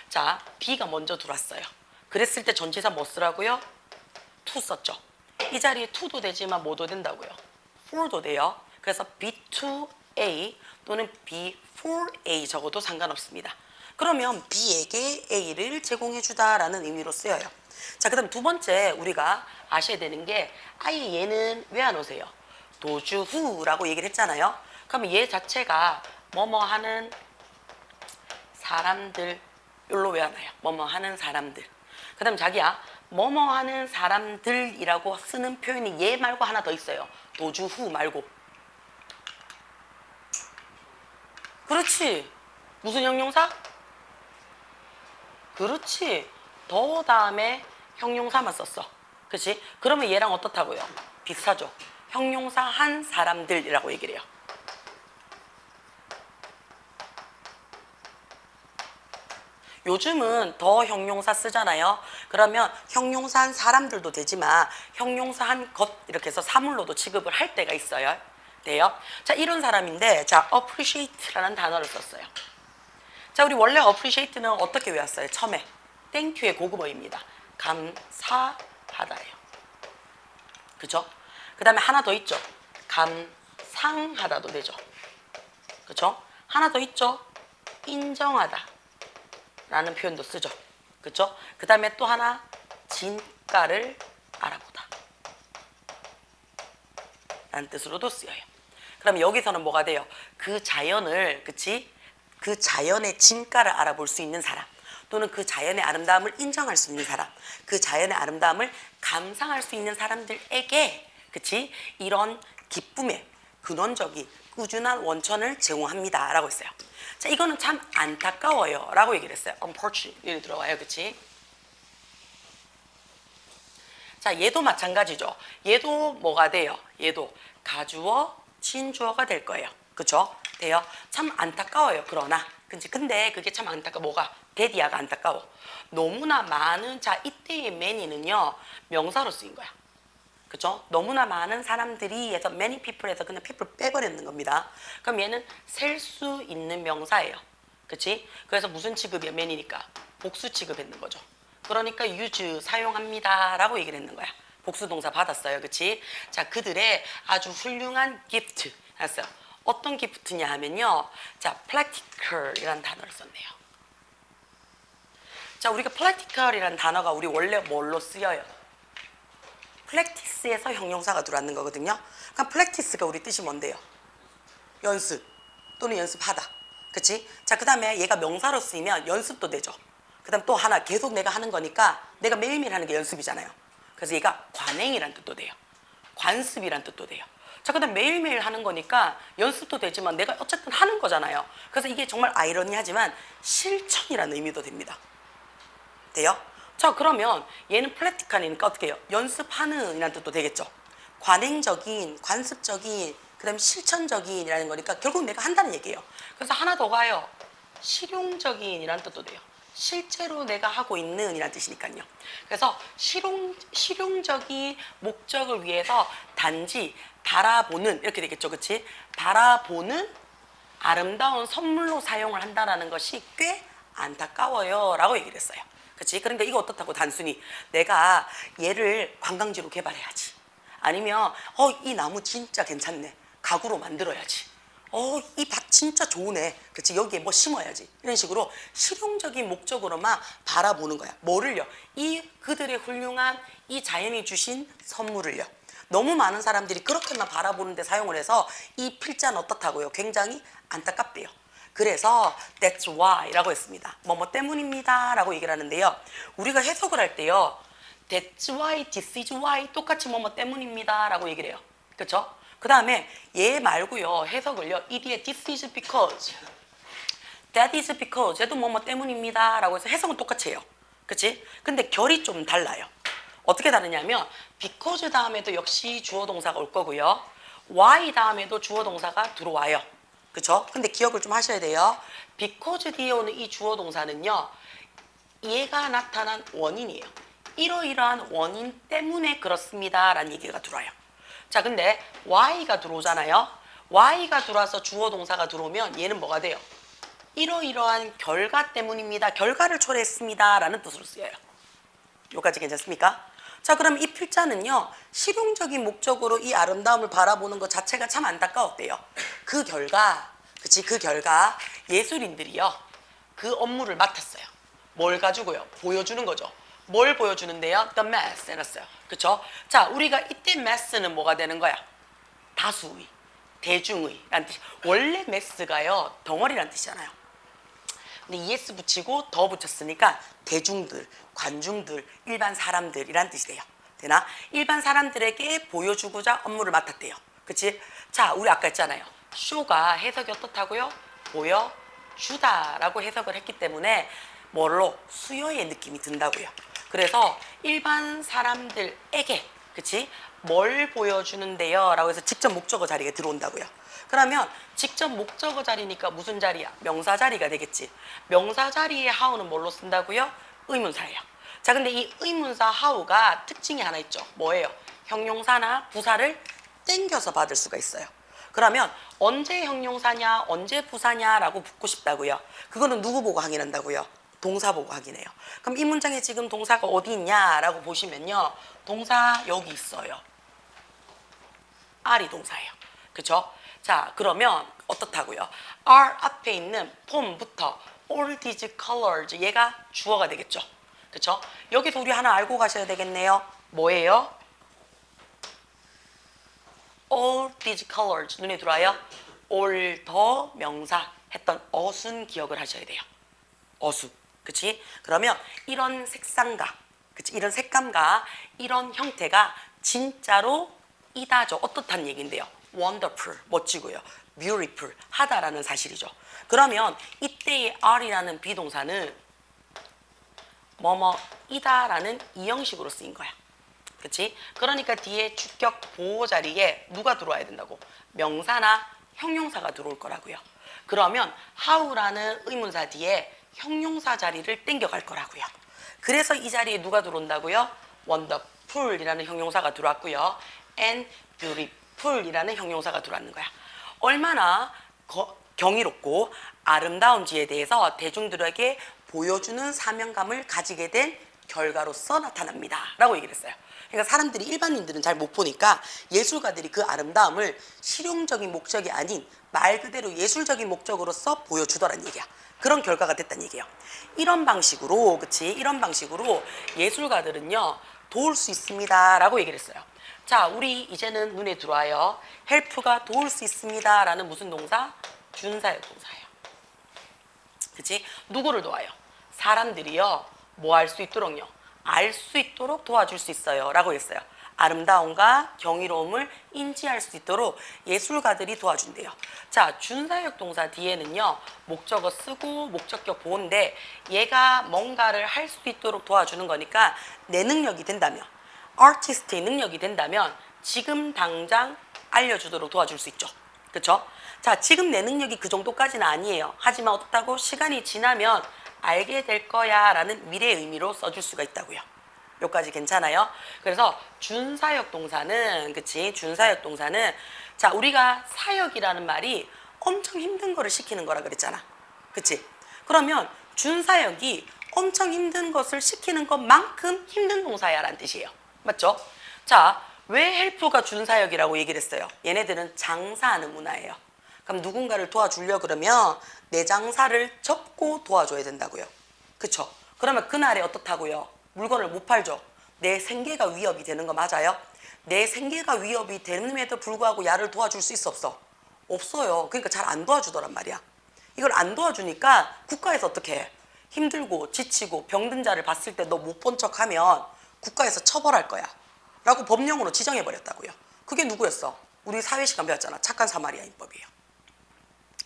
자, B가 먼저 들어왔어요. 그랬을 때 전치사 뭐 쓰라고요? to 썼죠. 이 자리에 to도 되지만 뭐도 된다고요? for도 돼요. 그래서 B to A 또는 B for A 적어도 상관없습니다. 그러면 B에게 A를 제공해 주다라는 의미로 쓰여요. 자, 그 다음 두 번째 우리가 아셔야 되는 게, 아예 얘는 왜 안 오세요? 도주후라고 얘기를 했잖아요. 그러면 얘 자체가 뭐뭐 하는 사람들, 여기로 왜 안 와요? 뭐뭐 하는 사람들. 그 다음 자기야, 뭐뭐 하는 사람들이라고 쓰는 표현이 얘 말고 하나 더 있어요. 도주후 말고. 그렇지. 무슨 형용사? 그렇지. 더 다음에 형용사만 썼어. 그렇지? 그러면 얘랑 어떻다고요? 비슷하죠. 형용사 한 사람들이라고 얘기를 해요. 요즘은 더 형용사 쓰잖아요. 그러면 형용사 한 사람들도 되지만 형용사 한 것 이렇게 해서 사물로도 취급을 할 때가 있어요. 돼요? 자, 이런 사람인데, 자, appreciate라는 단어를 썼어요. 자, 우리 원래 appreciate는 어떻게 외웠어요? 처음에 땡큐의 고급어입니다. 감사하다예요. 그죠? 그 다음에 하나 더 있죠. 감상하다도 되죠. 그죠? 하나 더 있죠. 인정하다 라는 표현도 쓰죠. 그죠? 그 다음에 또 하나, 진가를 알아보다 라는 뜻으로도 쓰여요. 그럼 여기서는 뭐가 돼요? 그 자연을, 그치? 그 자연의 진가를 알아볼 수 있는 사람, 또는 그 자연의 아름다움을 인정할 수 있는 사람, 그 자연의 아름다움을 감상할 수 있는 사람들에게, 그치? 이런 기쁨의 근원적인 꾸준한 원천을 제공합니다 라고 했어요. 자, 이거는 참 안타까워요 라고 얘기를 했어요. unfortunately 들어와요. 그치? 자, 얘도 마찬가지죠. 얘도 뭐가 돼요? 얘도 가주어, 진주어가 될 거예요. 그쵸? 돼요? 참 안타까워요. 그러나 근데 그게 참 뭐가? 데디아가 안타까워. 너무나 많은, 자, 이때의 many는요, 명사로 쓰인 거야. 그죠? 너무나 많은 사람들이 해서 many people에서 그냥 people 빼버리는 겁니다. 그럼 얘는 셀 수 있는 명사예요. 그치? 그래서 무슨 취급이야? many니까 복수 취급했는 거죠. 그러니까 use 사용합니다 라고 얘기를 했는 거야. 복수 동사 받았어요. 그치? 자, 그들의 아주 훌륭한 gift 했어요. 어떤 기프트냐 하면요, 자, practical이라는 단어를 썼네요. 자, 우리가 practical이라는 단어가 우리 원래 뭘로 쓰여요? practice에서 형용사가 들어왔는 거거든요. 그럼 practice가 우리 뜻이 뭔데요? 연습 또는 연습하다. 그치? 자, 그 다음에 얘가 명사로 쓰이면 연습도 되죠. 그 다음 또 하나, 계속 내가 하는 거니까 내가 매일매일 하는 게 연습이잖아요. 그래서 얘가 관행이란 뜻도 돼요. 관습이란 뜻도 돼요. 자, 그 다음 매일매일 하는 거니까 연습도 되지만 내가 어쨌든 하는 거잖아요. 그래서 이게 정말 아이러니하지만 실천이라는 의미도 됩니다. 돼요? 자, 그러면 얘는 프랙티컬이니까 어떻게 해요? 연습하는 이라는 뜻도 되겠죠. 관행적인, 관습적인, 그 다음에 실천적인 이라는 거니까 결국 내가 한다는 얘기예요. 그래서 하나 더 가요. 실용적인 이라는 뜻도 돼요. 실제로 내가 하고 있는 이라는 뜻이니까요. 그래서 실용적인 목적을 위해서 단지 바라보는, 이렇게 되겠죠. 그치? 바라보는 아름다운 선물로 사용을 한다는 것이 꽤 안타까워요 라고 얘기를 했어요. 그치? 그러니까 이거 어떻다고, 단순히 내가 얘를 관광지로 개발해야지, 아니면 이 나무 진짜 괜찮네, 가구로 만들어야지, 이 밭 진짜 좋으네, 그치? 여기에 뭐 심어야지, 이런 식으로 실용적인 목적으로만 바라보는 거야. 뭐를요? 그들의 훌륭한 이 자연이 주신 선물을요. 너무 많은 사람들이 그렇게만 바라보는데 사용을 해서 이 필자는 어떻다고요? 굉장히 안타깝대요. 그래서 that's why 라고 했습니다. 뭐뭐 때문입니다 라고 얘기를 하는데요. 우리가 해석을 할 때요. that's why, this is why 똑같이 뭐뭐 때문입니다 라고 얘기를 해요. 그렇죠? 그 다음에 얘 말고요. 해석을요. 이 뒤에 this is because, that is because 얘도 뭐뭐 때문입니다 라고 해서 해석은 똑같이 해요. 그치? 근데 결이 좀 달라요. 어떻게 다르냐면 because 다음에도 역시 주어 동사가 올 거고요. why 다음에도 주어 동사가 들어와요. 그쵸? 근데 기억을 좀 하셔야 돼요. because 뒤에 오는 이 주어 동사는요. 얘가 나타난 원인이에요. 이러이러한 원인 때문에 그렇습니다 라는 얘기가 들어와요. 자, 근데 why가 들어오잖아요. why가 들어와서 주어 동사가 들어오면 얘는 뭐가 돼요? 이러이러한 결과 때문입니다. 결과를 초래했습니다 라는 뜻으로 쓰여요. 여기까지 괜찮습니까? 자, 그럼 이 필자는요. 실용적인 목적으로 이 아름다움을 바라보는 것 자체가 참 안타까웠대요. 그 결과, 그치? 그 결과 예술인들이요. 그 업무를 맡았어요. 뭘 가지고요? 보여주는 거죠. 뭘 보여주는데요? The mass 해놨어요. 그쵸? 자, 우리가 이때 mass는 뭐가 되는 거야? 다수의, 대중의 라는 뜻이. 원래 mass가요. 덩어리라는 뜻이잖아요. 근데 es 붙이고 더 붙였으니까 대중들, 관중들, 일반 사람들이란 뜻이 돼요. 되나? 일반 사람들에게 보여주고자 업무를 맡았대요. 그치? 자, 우리 아까 했잖아요. 쇼가 해석이 어떻다고요? 보여주다라고 해석을 했기 때문에 뭘로? 수요의 느낌이 든다고요. 그래서 일반 사람들에게, 그치? 뭘 보여주는데요? 라고 해서 직접 목적어 자리에 들어온다고요. 그러면 직접 목적어 자리니까 무슨 자리야? 명사 자리가 되겠지. 명사 자리에 how는 뭘로 쓴다고요? 의문사예요. 자, 근데 이 의문사 how가 특징이 하나 있죠. 뭐예요? 형용사나 부사를 땡겨서 받을 수가 있어요. 그러면 언제 형용사냐, 언제 부사냐라고 묻고 싶다고요. 그거는 누구 보고 확인한다고요? 동사 보고 확인해요. 그럼 이 문장에 지금 동사가 어디 있냐라고 보시면요. 동사 여기 있어요. R이 동사예요. 그쵸? 자, 그러면 어떻다고요? R 앞에 있는 폼부터 all these colors 얘가 주어가 되겠죠. 그쵸? 여기서 우리 하나 알고 가셔야 되겠네요. 뭐예요? all these colors 눈에 들어와요? all 더 명사 했던 어순 기억을 하셔야 돼요. 어순. 그치? 그러면 이런 색상과, 그치? 이런 색감과 이런 형태가 진짜로 이다죠. 어떻다는 얘기인데요. wonderful, 멋지고요. beautiful, 하다라는 사실이죠. 그러면 이때의 R이라는 비동사는 뭐뭐이다라는 이 형식으로 쓰인 거야. 그치? 그러니까 뒤에 주격 보호 자리에 누가 들어와야 된다고? 명사나 형용사가 들어올 거라고요. 그러면 how라는 의문사 뒤에 형용사 자리를 땡겨갈 거라고요. 그래서 이 자리에 누가 들어온다고요? wonderful이라는 형용사가 들어왔고요. and beautiful이라는 형용사가 들어왔는 거야. 얼마나 경이롭고 아름다운지에 대해서 대중들에게 보여주는 사명감을 가지게 된 결과로서 나타납니다 라고 얘기를 했어요. 그러니까 사람들이, 일반인들은 잘 못 보니까 예술가들이 그 아름다움을 실용적인 목적이 아닌 말 그대로 예술적인 목적으로서 보여주더란 얘기야. 그런 결과가 됐다는 얘기예요. 이런 방식으로, 그치? 이런 방식으로 예술가들은요 도울 수 있습니다 라고 얘기를 했어요. 자, 우리 이제는 눈에 들어와요. help가 도울 수 있습니다 라는 무슨 동사? 준사역 동사예요. 그치? 누구를 도와요? 사람들이요 뭐 할 수 있도록요? 알 수 있도록 도와줄 수 있어요 라고 했어요. 아름다움과 경이로움을 인지할 수 있도록 예술가들이 도와준대요. 자, 준사역 동사 뒤에는요 목적어 쓰고 목적격 보호인데 얘가 뭔가를 할 수 있도록 도와주는 거니까 내 능력이 된다면, 아티스트의 능력이 된다면 지금 당장 알려주도록 도와줄 수 있죠. 그쵸? 자, 지금 내 능력이 그 정도까지는 아니에요. 하지만 어떻다고? 시간이 지나면 알게 될 거야 라는 미래의 의미로 써줄 수가 있다고요. 여기까지 괜찮아요? 그래서 준사역 동사는, 그치? 준사역 동사는, 자, 우리가 사역이라는 말이 엄청 힘든 거를 시키는 거라 그랬잖아. 그치? 그러면 준사역이 엄청 힘든 것을 시키는 것만큼 힘든 동사야 라는 뜻이에요. 맞죠? 자, 왜 헬프가 준사역이라고 얘기를 했어요? 얘네들은 장사하는 문화예요. 그럼 누군가를 도와주려 그러면 내 장사를 접고 도와줘야 된다고요. 그쵸? 그러면 그날에 어떻다고요? 물건을 못 팔죠. 내 생계가 위협이 되는 거 맞아요? 내 생계가 위협이 됨에도 불구하고 야를 도와줄 수 있어 없어? 없어요. 그러니까 잘 안 도와주더란 말이야. 이걸 안 도와주니까 국가에서 어떻게 해? 힘들고 지치고 병든 자를 봤을 때 너 못 본 척하면 국가에서 처벌할 거야 라고 법령으로 지정해 버렸다고요. 그게 누구였어? 우리 사회시간 배웠잖아. 착한 사마리아인법이에요.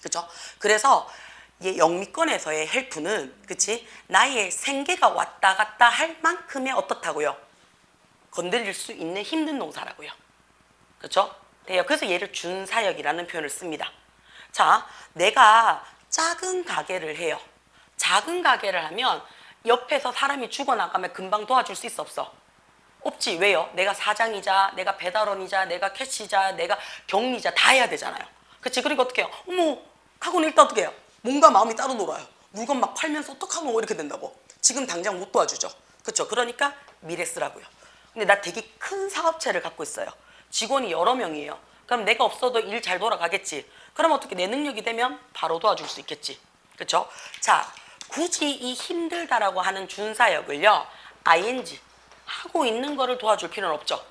그죠? 그래서 영미권에서의 헬프는 그치? 나의 생계가 왔다 갔다 할 만큼의 어떻다고요? 건드릴 수 있는 힘든 농사라고요. 그렇죠? 그래서 얘를 준사역이라는 표현을 씁니다. 자, 내가 작은 가게를 해요. 작은 가게를 하면 옆에서 사람이 죽어나가면 금방 도와줄 수 있어 없어? 없지. 왜요? 내가 사장이자 내가 배달원이자 내가 캐시자 내가 격리자 다 해야 되잖아요. 그치? 그러니까 어떻게 해요? 어머 하고는 일단 어떻게 해요? 몸과 마음이 따로 놀아요. 물건 막 팔면서 어떡하노 이렇게 된다고. 지금 당장 못 도와주죠. 그렇죠? 그러니까 미래 쓰라고요. 근데 나 되게 큰 사업체를 갖고 있어요. 직원이 여러 명이에요. 그럼 내가 없어도 일 잘 돌아가겠지. 그럼 어떻게 내 능력이 되면 바로 도와줄 수 있겠지. 그렇죠? 자, 굳이 이 힘들다라고 하는 준사역을요. ing 하고 있는 거를 도와줄 필요는 없죠.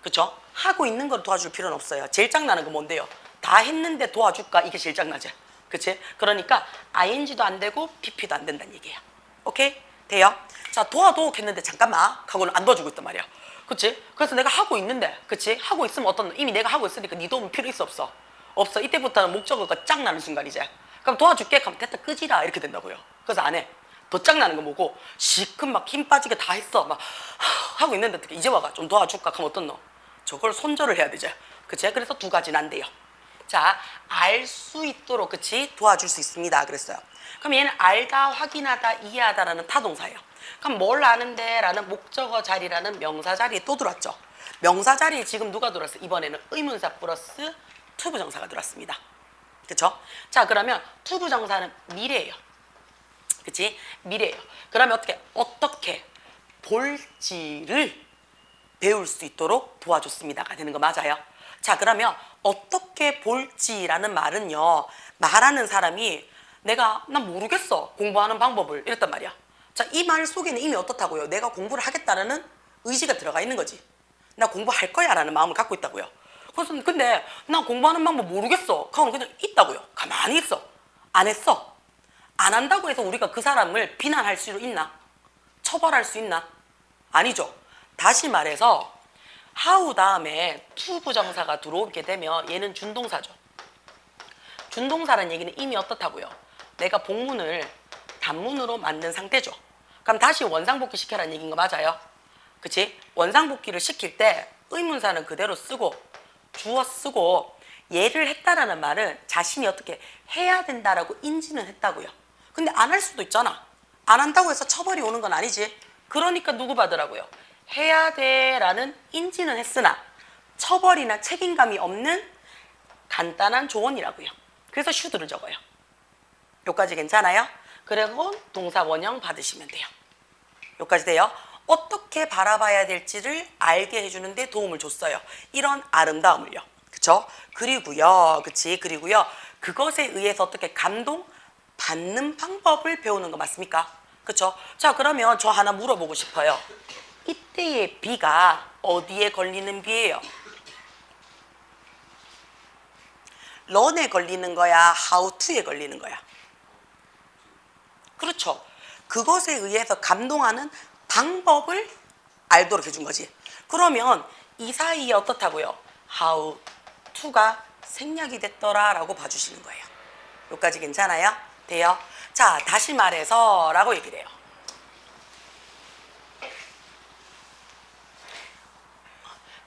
그렇죠? 하고 있는 걸 도와줄 필요는 없어요. 제일 짱나는 거 뭔데요? 다 했는데 도와줄까? 이게 제일 짱나죠. 그치? 그러니까 ing도 안 되고 pp도 안 된다는 얘기예요. 오케이? 돼요? 자, 도와도 했는데 잠깐만 하고는 안 도와주고 있단 말이야. 그치? 그래서 내가 하고 있는데 그치? 하고 있으면 어떤 이미 내가 하고 있으니까 네 도움 필요 있어 없어? 없어. 이때부터는 목적어가 짱나는 순간이지. 그럼 도와줄게 하면 됐다 끄지라 이렇게 된다고요. 그래서 안 해. 더 짱나는 거 뭐고 시큼 막 힘 빠지게 다 했어 막 하고 있는데 어떻게 이제 와가 좀 도와줄까 하면 어떤 너? 저걸 손절을 해야 되지. 그치? 그래서 두 가지는 안 돼요. 자, 알 수 있도록 그치? 도와줄 수 있습니다. 그랬어요. 그럼 얘는 알다, 확인하다, 이해하다라는 타동사예요. 그럼 뭘 아는데? 라는 목적어 자리라는 명사 자리에 또 들어왔죠. 명사 자리에 지금 누가 들어왔어요? 이번에는 의문사 플러스 투부정사가 들어왔습니다. 그쵸? 자, 그러면 투부정사는 미래예요. 그치? 미래예요. 그러면 어떻게 볼지를 배울 수 있도록 도와줬습니다가 되는 거 맞아요? 자, 그러면 어떻게 볼지라는 말은요, 말하는 사람이 난 모르겠어 공부하는 방법을 이랬단 말이야. 자, 이 말 속에는 이미 어떻다고요? 내가 공부를 하겠다라는 의지가 들어가 있는 거지. 나 공부할 거야 라는 마음을 갖고 있다고요. 그래서 근데 나 공부하는 방법 모르겠어 하고는 그냥 있다고요. 가만히 있어. 안 했어. 안 한다고 해서 우리가 그 사람을 비난할 수 있나? 처벌할 수 있나? 아니죠. 다시 말해서 how 다음에 to 부정사가 들어오게 되면 얘는 준동사죠. 준동사라는 얘기는 이미 어떻다고요? 내가 복문을 단문으로 만든 상태죠. 그럼 다시 원상복귀 시켜라는 얘기인 거 맞아요? 그치? 원상복귀를 시킬 때 의문사는 그대로 쓰고 주어 쓰고 얘를 했다라는 말은 자신이 어떻게 해야 된다라고 인지는 했다고요. 근데 안 할 수도 있잖아. 안 한다고 해서 처벌이 오는 건 아니지. 그러니까 누구 받으라고요? 해야 돼라는 인지는 했으나 처벌이나 책임감이 없는 간단한 조언이라고요. 그래서 should를 적어요. 여기까지 괜찮아요? 그리고 동사 원형 받으시면 돼요. 여기까지 돼요? 어떻게 바라봐야 될지를 알게 해주는 데 도움을 줬어요. 이런 아름다움을요. 그쵸? 그리고요. 그치? 그리고요. 그것에 의해서 어떻게 감동 받는 방법을 배우는 거 맞습니까? 그쵸? 자, 그러면 저 하나 물어보고 싶어요. 이때의 비가 어디에 걸리는 비예요? 런에 걸리는 거야? how to에 걸리는 거야? 그렇죠. 그것에 의해서 감동하는 방법을 알도록 해준 거지. 그러면 이 사이에 어떻다고요? how to가 생략이 됐더라 라고 봐주시는 거예요. 여기까지 괜찮아요? 돼요? 자, 다시 말해서 라고 얘기를 해요.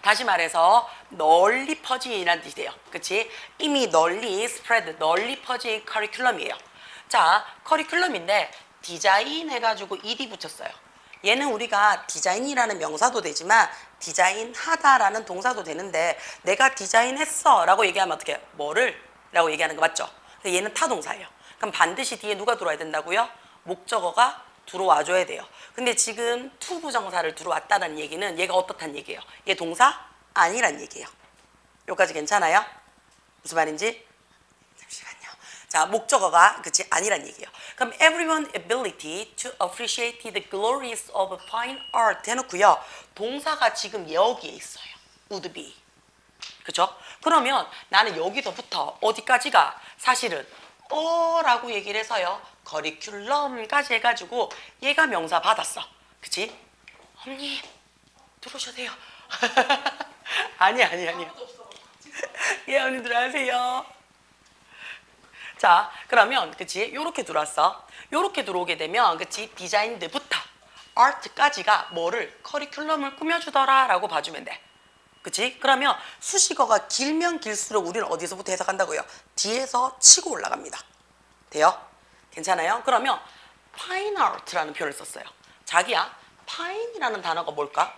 다시 말해서 널리 퍼진이라는 뜻이에요. 그치? 이미 널리 spread, 널리 퍼진 커리큘럼이에요. 자, 커리큘럼인데 디자인 해가지고 ed 붙였어요. 얘는 우리가 디자인이라는 명사도 되지만 디자인하다라는 동사도 되는데 내가 디자인했어 라고 얘기하면 어떻게 해요? 뭐를? 라고 얘기하는 거 맞죠? 얘는 타동사예요. 그럼 반드시 뒤에 누가 들어와야 된다고요? 목적어가 들어와줘야 돼요. 근데 지금 to 부정사를 들어왔다는 얘기는 얘가 어떻다는 얘기예요? 얘 동사 아니란 얘기예요. 여기까지 괜찮아요? 무슨 말인지? 잠시만요. 자, 목적어가 그치 아니란 얘기예요. 그럼 everyone's ability to appreciate the glories of fine art 해놓고요. 동사가 지금 여기에 있어요. would be. 그쵸? 그러면 나는 여기서부터 어디까지가 사실은 라고 얘기를 해서요. 커리큘럼까지 해가지고 얘가 명사 받았어. 그치? 언니 들어오셔도 돼요. 아니. 예, 언니들 하세요. 자, 그러면 그치? 요렇게 들어왔어. 요렇게 들어오게 되면 그치? 디자인드부터 아트까지가 뭐를 커리큘럼을 꾸며주더라 라고 봐주면 돼. 그치? 그러면 수식어가 길면 길수록 우리는 어디서부터 해석한다고요? 뒤에서 치고 올라갑니다. 돼요? 괜찮아요? 그러면 fine art라는 표현을 썼어요. 자기야, fine이라는 단어가 뭘까?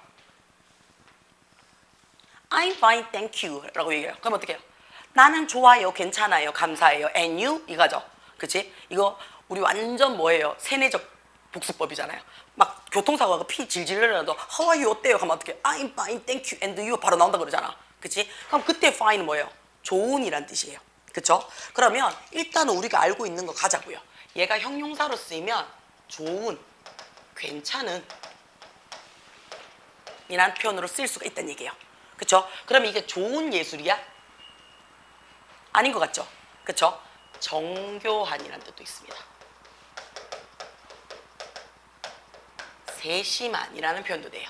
I'm fine, thank you 라고 얘기해요. 그럼 어떻게 해요? 나는 좋아요, 괜찮아요, 감사해요. And you? 이거죠. 그치? 이거 우리 완전 뭐예요? 세뇌적 복수법이잖아요. 막 교통사고가 피 질질 흘러도 How are you? 어때요? 하면 어떻게 I'm fine, thank you, and you 바로 나온다 그러잖아. 그치? 그럼 그때 fine은 뭐예요? 좋은이란 뜻이에요. 그쵸? 그러면 일단은 우리가 알고 있는 거 가자고요. 얘가 형용사로 쓰이면 좋은, 괜찮은 이란 표현으로 쓸 수가 있다는 얘기예요. 그쵸? 그럼 이게 좋은 예술이야? 아닌 것 같죠? 그쵸? 정교한이라는 뜻도 있습니다. 세심한이라는 표현도 돼요.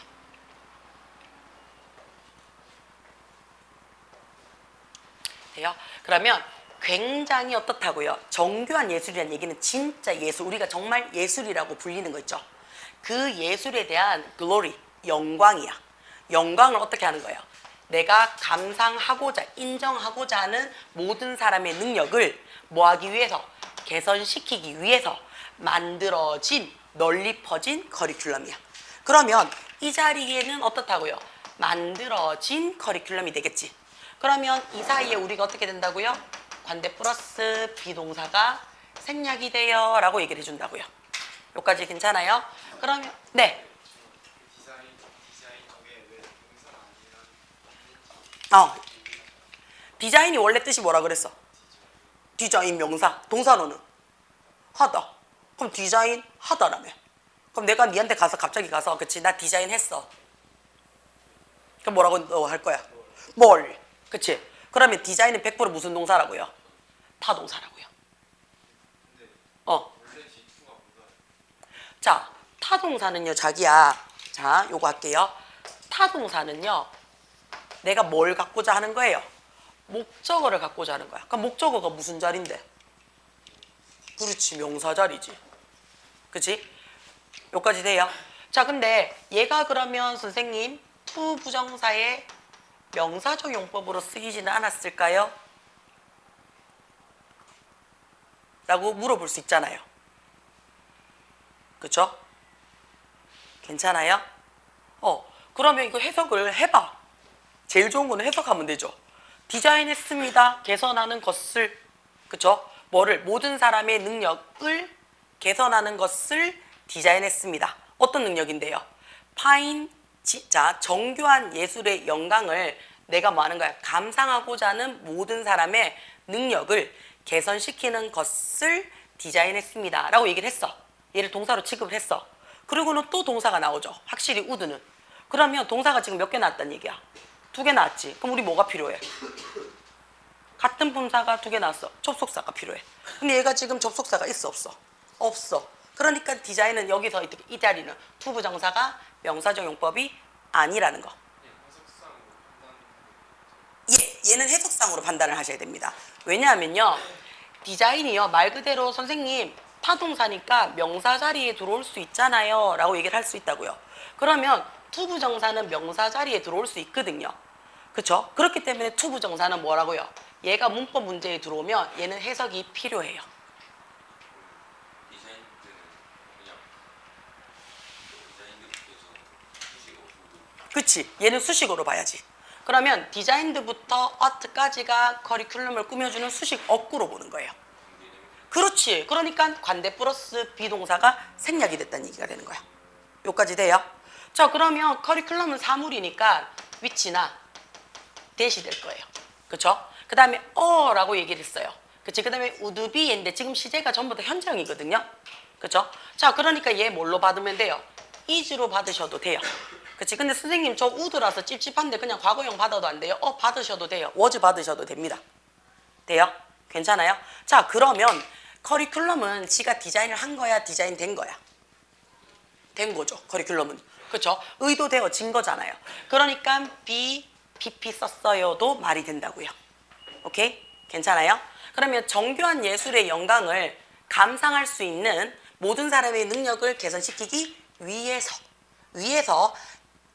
돼요? 그러면 굉장히 어떻다고요? 정교한 예술이라는 얘기는 진짜 예술, 우리가 정말 예술이라고 불리는 거 있죠? 그 예술에 대한 glory, 영광이야. 영광을 어떻게 하는 거예요? 내가 감상하고자, 인정하고자 하는 모든 사람의 능력을 뭐하기 위해서? 개선시키기 위해서 만들어진, 널리 퍼진 커리큘럼이야. 그러면 이 자리에는 어떻다고요? 만들어진 커리큘럼이 되겠지. 그러면 이 사이에 우리가 어떻게 된다고요? 관대 플러스 비동사가 생략이 돼요 라고 얘기를 해준다고요. 여기까지 괜찮아요? 그러면 네. 디자인이 원래 뜻이 뭐라 그랬어? 디자인 명사. 동사로는 하다. 그럼 디자인 하다라며. 그럼 내가 니한테 가서 갑자기 가서 그치 나 디자인 했어. 그럼 뭐라고 너 할 거야? 뭘? 그치? 그러면 디자인은 100% 무슨 동사라고요? 타동사라고요. 자, 타동사는요 자기야. 자, 요거 할게요. 타동사는요 내가 뭘 갖고자 하는 거예요? 목적어를 갖고자 하는 거야. 그럼 목적어가 무슨 자리인데? 그렇지, 명사 자리지. 그치? 여기까지 돼요? 자, 근데 얘가 그러면 선생님 to 부정사의 명사적 용법으로 쓰이지는 않았을까요? 라고 물어볼 수 있잖아요. 그쵸? 괜찮아요? 그러면 이거 해석을 해봐. 제일 좋은 거는 해석하면 되죠. 디자인했습니다. 개선하는 것을, 그쵸? 뭐를? 모든 사람의 능력을 개선하는 것을 디자인했습니다. 어떤 능력인데요? 자, 정교한 예술의 영광을 내가 뭐 하는 거야? 감상하고자 하는 모든 사람의 능력을 개선시키는 것을 디자인했습니다. 라고 얘기를 했어. 얘를 동사로 취급을 했어. 그리고는 또 동사가 나오죠. 확실히 우드는. 그러면 동사가 지금 몇 개 나왔단 얘기야? 2개 나왔지. 그럼 우리 뭐가 필요해? 같은 분사가 2개 나왔어. 접속사가 필요해. 근데 얘가 지금 접속사가 있어 없어? 없어. 그러니까 디자인은 여기서 이 자리는 투부정사가 명사적 용법이 아니라는 거. 예, 얘는 해석상으로 판단을 하셔야 됩니다. 왜냐하면요, 디자인이요 말 그대로 선생님 타동사니까 명사 자리에 들어올 수 있잖아요 라고 얘기를 할 수 있다고요. 그러면 투부정사는 명사 자리에 들어올 수 있거든요. 그쵸? 그렇기 때문에 투부정사는 뭐라고요? 얘가 문법 문제에 들어오면 얘는 해석이 필요해요. 그치? 얘는 수식어로 봐야지. 그러면 디자인드부터 아트까지가 커리큘럼을 꾸며주는 수식 어구로 보는 거예요. 그렇지. 그러니까 관대 플러스 비동사가 생략이 됐다는 얘기가 되는 거야. 여기까지 돼요? 자, 그러면 커리큘럼은 사물이니까 위치나 대시 될 거예요. 그쵸? 그 다음에 라고 얘기를 했어요. 그치? 그 다음에 would be인데 지금 시제가 전부 다 현재형이거든요. 그쵸? 자, 그러니까 얘 뭘로 받으면 돼요? is로 받으셔도 돼요. 그치? 근데 선생님 저 would라서 찝찝한데 그냥 과거형 받아도 안 돼요? 받으셔도 돼요. was 받으셔도 됩니다. 돼요? 괜찮아요? 자, 그러면 커리큘럼은 지가 디자인을 한 거야? 디자인 된 거야? 된 거죠. 커리큘럼은. 그렇죠? 의도되어진 거잖아요. 그러니까 PP 썼어요도 말이 된다고요. 오케이? 괜찮아요? 그러면 정교한 예술의 영광을 감상할 수 있는 모든 사람의 능력을 개선시키기 위해서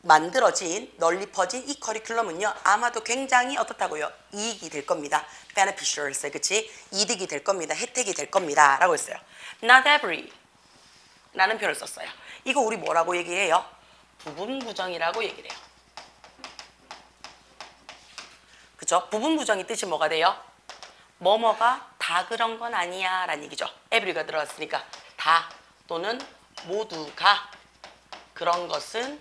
만들어진 널리 퍼진 이 커리큘럼은요 아마도 굉장히 어떻다고요? 이익이 될 겁니다. beneficial 했어요. 그치? 이득이 될 겁니다. 혜택이 될 겁니다. 라고 했어요. Not every 라는 표현을 썼어요. 이거 우리 뭐라고 얘기해요? 부분부정이라고 얘기를 해요. 그쵸? 부분부정이 뜻이 뭐가 돼요? 뭐뭐가 다 그런 건 아니야 라는 얘기죠. every가 들어갔으니까 다 또는 모두가 그런 것은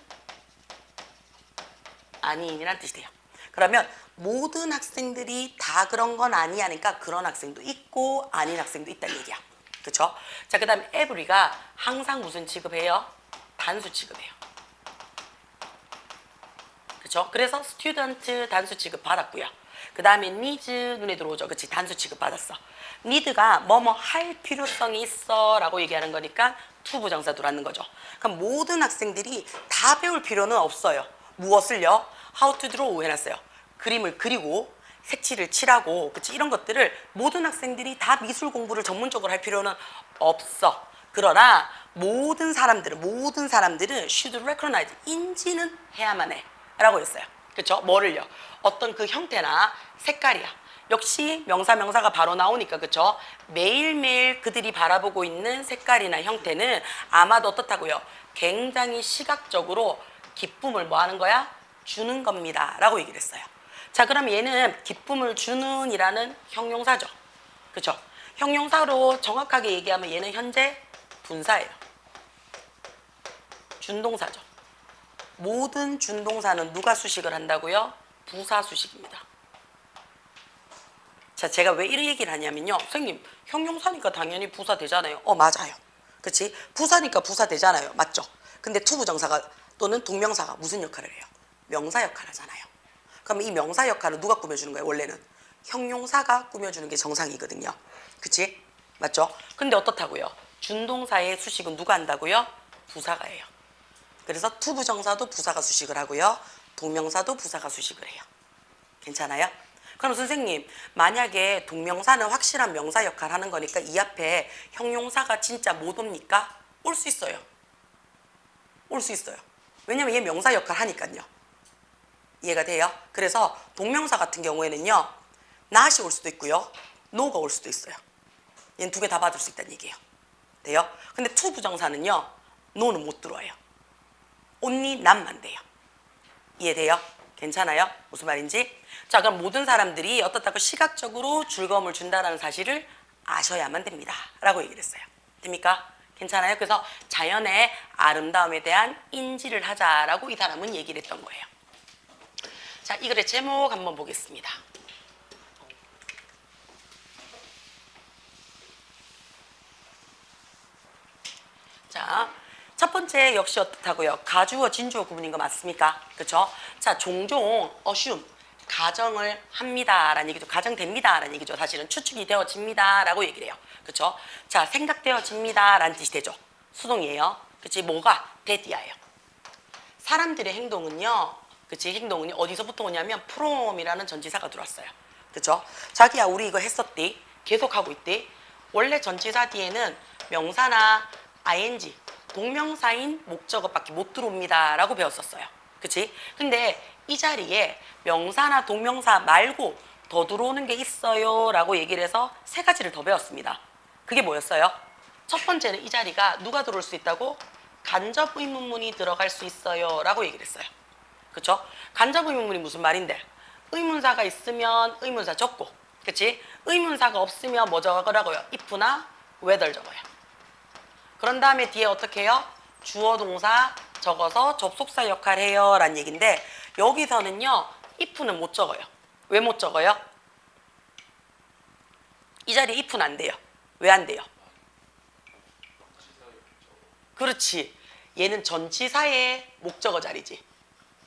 아니라는 뜻이 돼요. 그러면 모든 학생들이 다 그런 건 아니야 하니까 그런 학생도 있고 아닌 학생도 있다는 얘기야. 그쵸? 자, 그 다음에 every가 항상 무슨 취급해요? 단수 취급해요. 그쵸? 그래서 student 단수 취급 받았고요. 그 다음에 needs 눈에 들어오죠. 그치? 단수 취급 받았어. need가 뭐뭐 할 필요성이 있어 라고 얘기하는 거니까 to 부정사 들어왔는 거죠. 그럼 모든 학생들이 다 배울 필요는 없어요. 무엇을요? how to draw 해놨어요. 그림을 그리고 색칠을 칠하고 그치? 이런 것들을 모든 학생들이 다 미술 공부를 전문적으로 할 필요는 없어. 그러나 모든 사람들은 should recognize 인지는 해야만 해 라고 했어요. 그쵸? 뭐를요? 어떤 그 형태나 색깔이야. 역시 명사가 바로 나오니까 그쵸? 매일매일 그들이 바라보고 있는 색깔이나 형태는 아마도 어떻다고요? 굉장히 시각적으로 기쁨을 뭐 하는 거야? 주는 겁니다 라고 얘기를 했어요. 자, 그럼 얘는 기쁨을 주는 이라는 형용사죠. 그쵸? 형용사로 정확하게 얘기하면 얘는 현재 분사예요. 준동사죠. 모든 준동사는 누가 수식을 한다고요? 부사 수식입니다. 자, 제가 왜 이런 얘기를 하냐면요. 선생님, 형용사니까 당연히 부사 되잖아요. 맞아요. 그치? 부사니까 부사 되잖아요. 맞죠? 근데 투부정사가 또는 동명사가 무슨 역할을 해요? 명사 역할을 하잖아요. 그럼 이 명사 역할을 누가 꾸며주는 거예요? 원래는 형용사가 꾸며주는 게 정상이거든요. 그치? 맞죠? 근데 어떻다고요? 준동사의 수식은 누가 한다고요? 부사가 해요. 그래서 투부정사도 부사가 수식을 하고요. 동명사도 부사가 수식을 해요. 괜찮아요? 그럼 선생님, 만약에 동명사는 확실한 명사 역할을 하는 거니까 이 앞에 형용사가 진짜 못 옵니까? 올 수 있어요. 올 수 있어요. 왜냐면 얘 명사 역할을 하니까요. 이해가 돼요? 그래서 동명사 같은 경우에는요. not이 올 수도 있고요. no가 올 수도 있어요. 얘는 두 개 다 받을 수 있다는 얘기예요. 돼요? 근데 투부정사는요. no는 못 들어와요. only not만 돼요. 이해돼요? 괜찮아요? 무슨 말인지? 자, 그럼 모든 사람들이 어떻다고 시각적으로 즐거움을 준다는 사실을 아셔야만 됩니다 라고 얘기를 했어요. 됩니까? 괜찮아요? 그래서 자연의 아름다움에 대한 인지를 하자라고 이 사람은 얘기를 했던 거예요. 자, 이 글의 제목 한번 보겠습니다. 자, 첫 번째 역시 어떻다고요? 가주어, 진주어 구분인 거 맞습니까? 그렇죠? 자, 종종 assume, 가정을 합니다 라는 얘기죠. 가정됩니다 라는 얘기죠. 사실은 추측이 되어집니다 라고 얘기를 해요. 그렇죠? 자, 생각되어집니다 라는 뜻이 되죠. 수동이에요. 그치? 뭐가? 대디아예요. 사람들의 행동은요. 그치? 행동은 어디서부터 오냐면 from이라는 전치사가 들어왔어요. 그쵸? 자기야 우리 이거 했었디? 계속하고 있디? 원래 전치사 뒤에는 명사나 ing, 동명사인 목적어밖에 못 들어옵니다 라고 배웠었어요. 그치? 근데 이 자리에 명사나 동명사 말고 더 들어오는 게 있어요 라고 얘기를 해서 세 가지를 더 배웠습니다. 그게 뭐였어요? 첫 번째는 이 자리가 누가 들어올 수 있다고? 간접 의문문이 들어갈 수 있어요 라고 얘기를 했어요. 그쵸? 간접 의문문이 무슨 말인데? 의문사가 있으면 의문사 적고, 그치? 의문사가 없으면 뭐 적으라고요? if나 whether 적어요. 그런 다음에 뒤에 어떻게 해요? 주어 동사 적어서 접속사 역할 해요 라는 얘기인데 여기서는요 if는 못 적어요. 왜 못 적어요? 이 자리에 if는 안 돼요. 왜 안 돼요? 그렇지. 얘는 전치사의 목적어 자리지.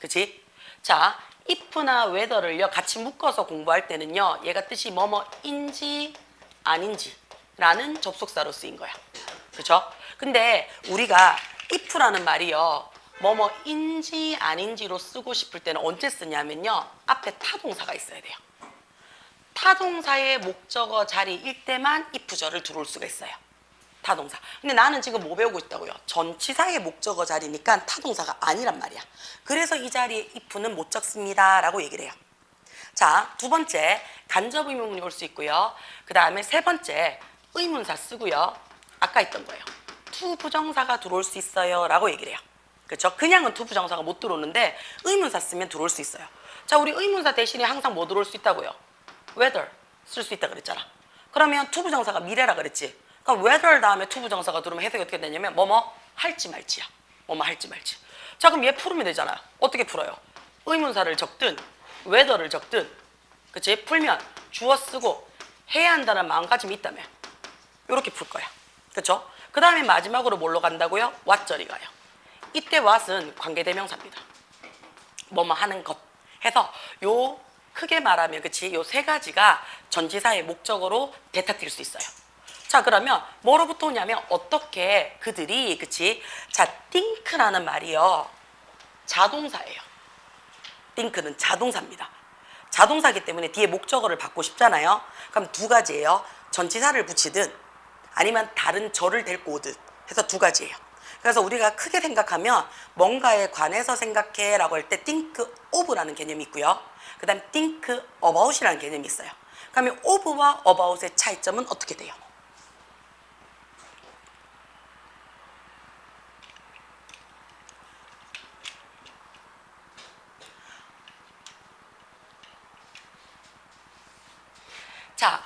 그치? 자, if나 whether를요 같이 묶어서 공부할 때는요 얘가 뜻이 뭐뭐인지 아닌지라는 접속사로 쓰인 거야. 그쵸? 근데 우리가 if라는 말이요 뭐뭐인지 아닌지로 쓰고 싶을 때는 언제 쓰냐면요 앞에 타동사가 있어야 돼요. 타동사의 목적어 자리일 때만 if절을 들어올 수가 있어요. 타동사. 근데 나는 지금 뭐 배우고 있다고요? 전치사의 목적어 자리니까 타동사가 아니란 말이야. 그래서 이 자리에 if는 못 적습니다 라고 얘기를 해요. 자, 두 번째 간접 의문문이 올 수 있고요. 그 다음에 세 번째 의문사 쓰고요. 아까 했던 거예요. to 부정사가 들어올 수 있어요 라고 얘기를 해요. 그렇죠? 그냥은 to 부정사가 못 들어오는데 의문사 쓰면 들어올 수 있어요. 자, 우리 의문사 대신에 항상 뭐 들어올 수 있다고요? whether 쓸 수 있다 그랬잖아. 그러면 to 부정사가 미래라 그랬지. 그러니까 whether 다음에 to 부정사가 들어오면 해석이 어떻게 되냐면 뭐뭐 할지 말지야. 뭐뭐 할지 말지. 자, 그럼 얘 풀으면 되잖아요. 어떻게 풀어요? 의문사를 적든 whether를 적든 그치? 풀면 주어 쓰고 해야 한다는 마음가짐이 있다면 이렇게 풀 거야. 그쵸? 그 다음에 마지막으로 뭘로 간다고요? what절이 가요. 이때 what은 관계대명사입니다. 뭐뭐 하는 것 해서 요 크게 말하면 그치? 요 세 가지가 전치사의 목적어로 대타뛸 수 있어요. 자, 그러면 뭐로부터 오냐면 어떻게 그들이 그치? 자, think라는 말이요 자동사예요. think는 자동사입니다. 자동사기 때문에 뒤에 목적어를 받고 싶잖아요. 그럼 두 가지예요. 전치사를 붙이든 아니면 다른 절을 데리고 오든 해서 두 가지예요. 그래서 우리가 크게 생각하면 뭔가에 관해서 생각해 라고 할 때 think of라는 개념이 있고요. 그 다음 think about이라는 개념이 있어요. 그러면 of와 about의 차이점은 어떻게 돼요? 자,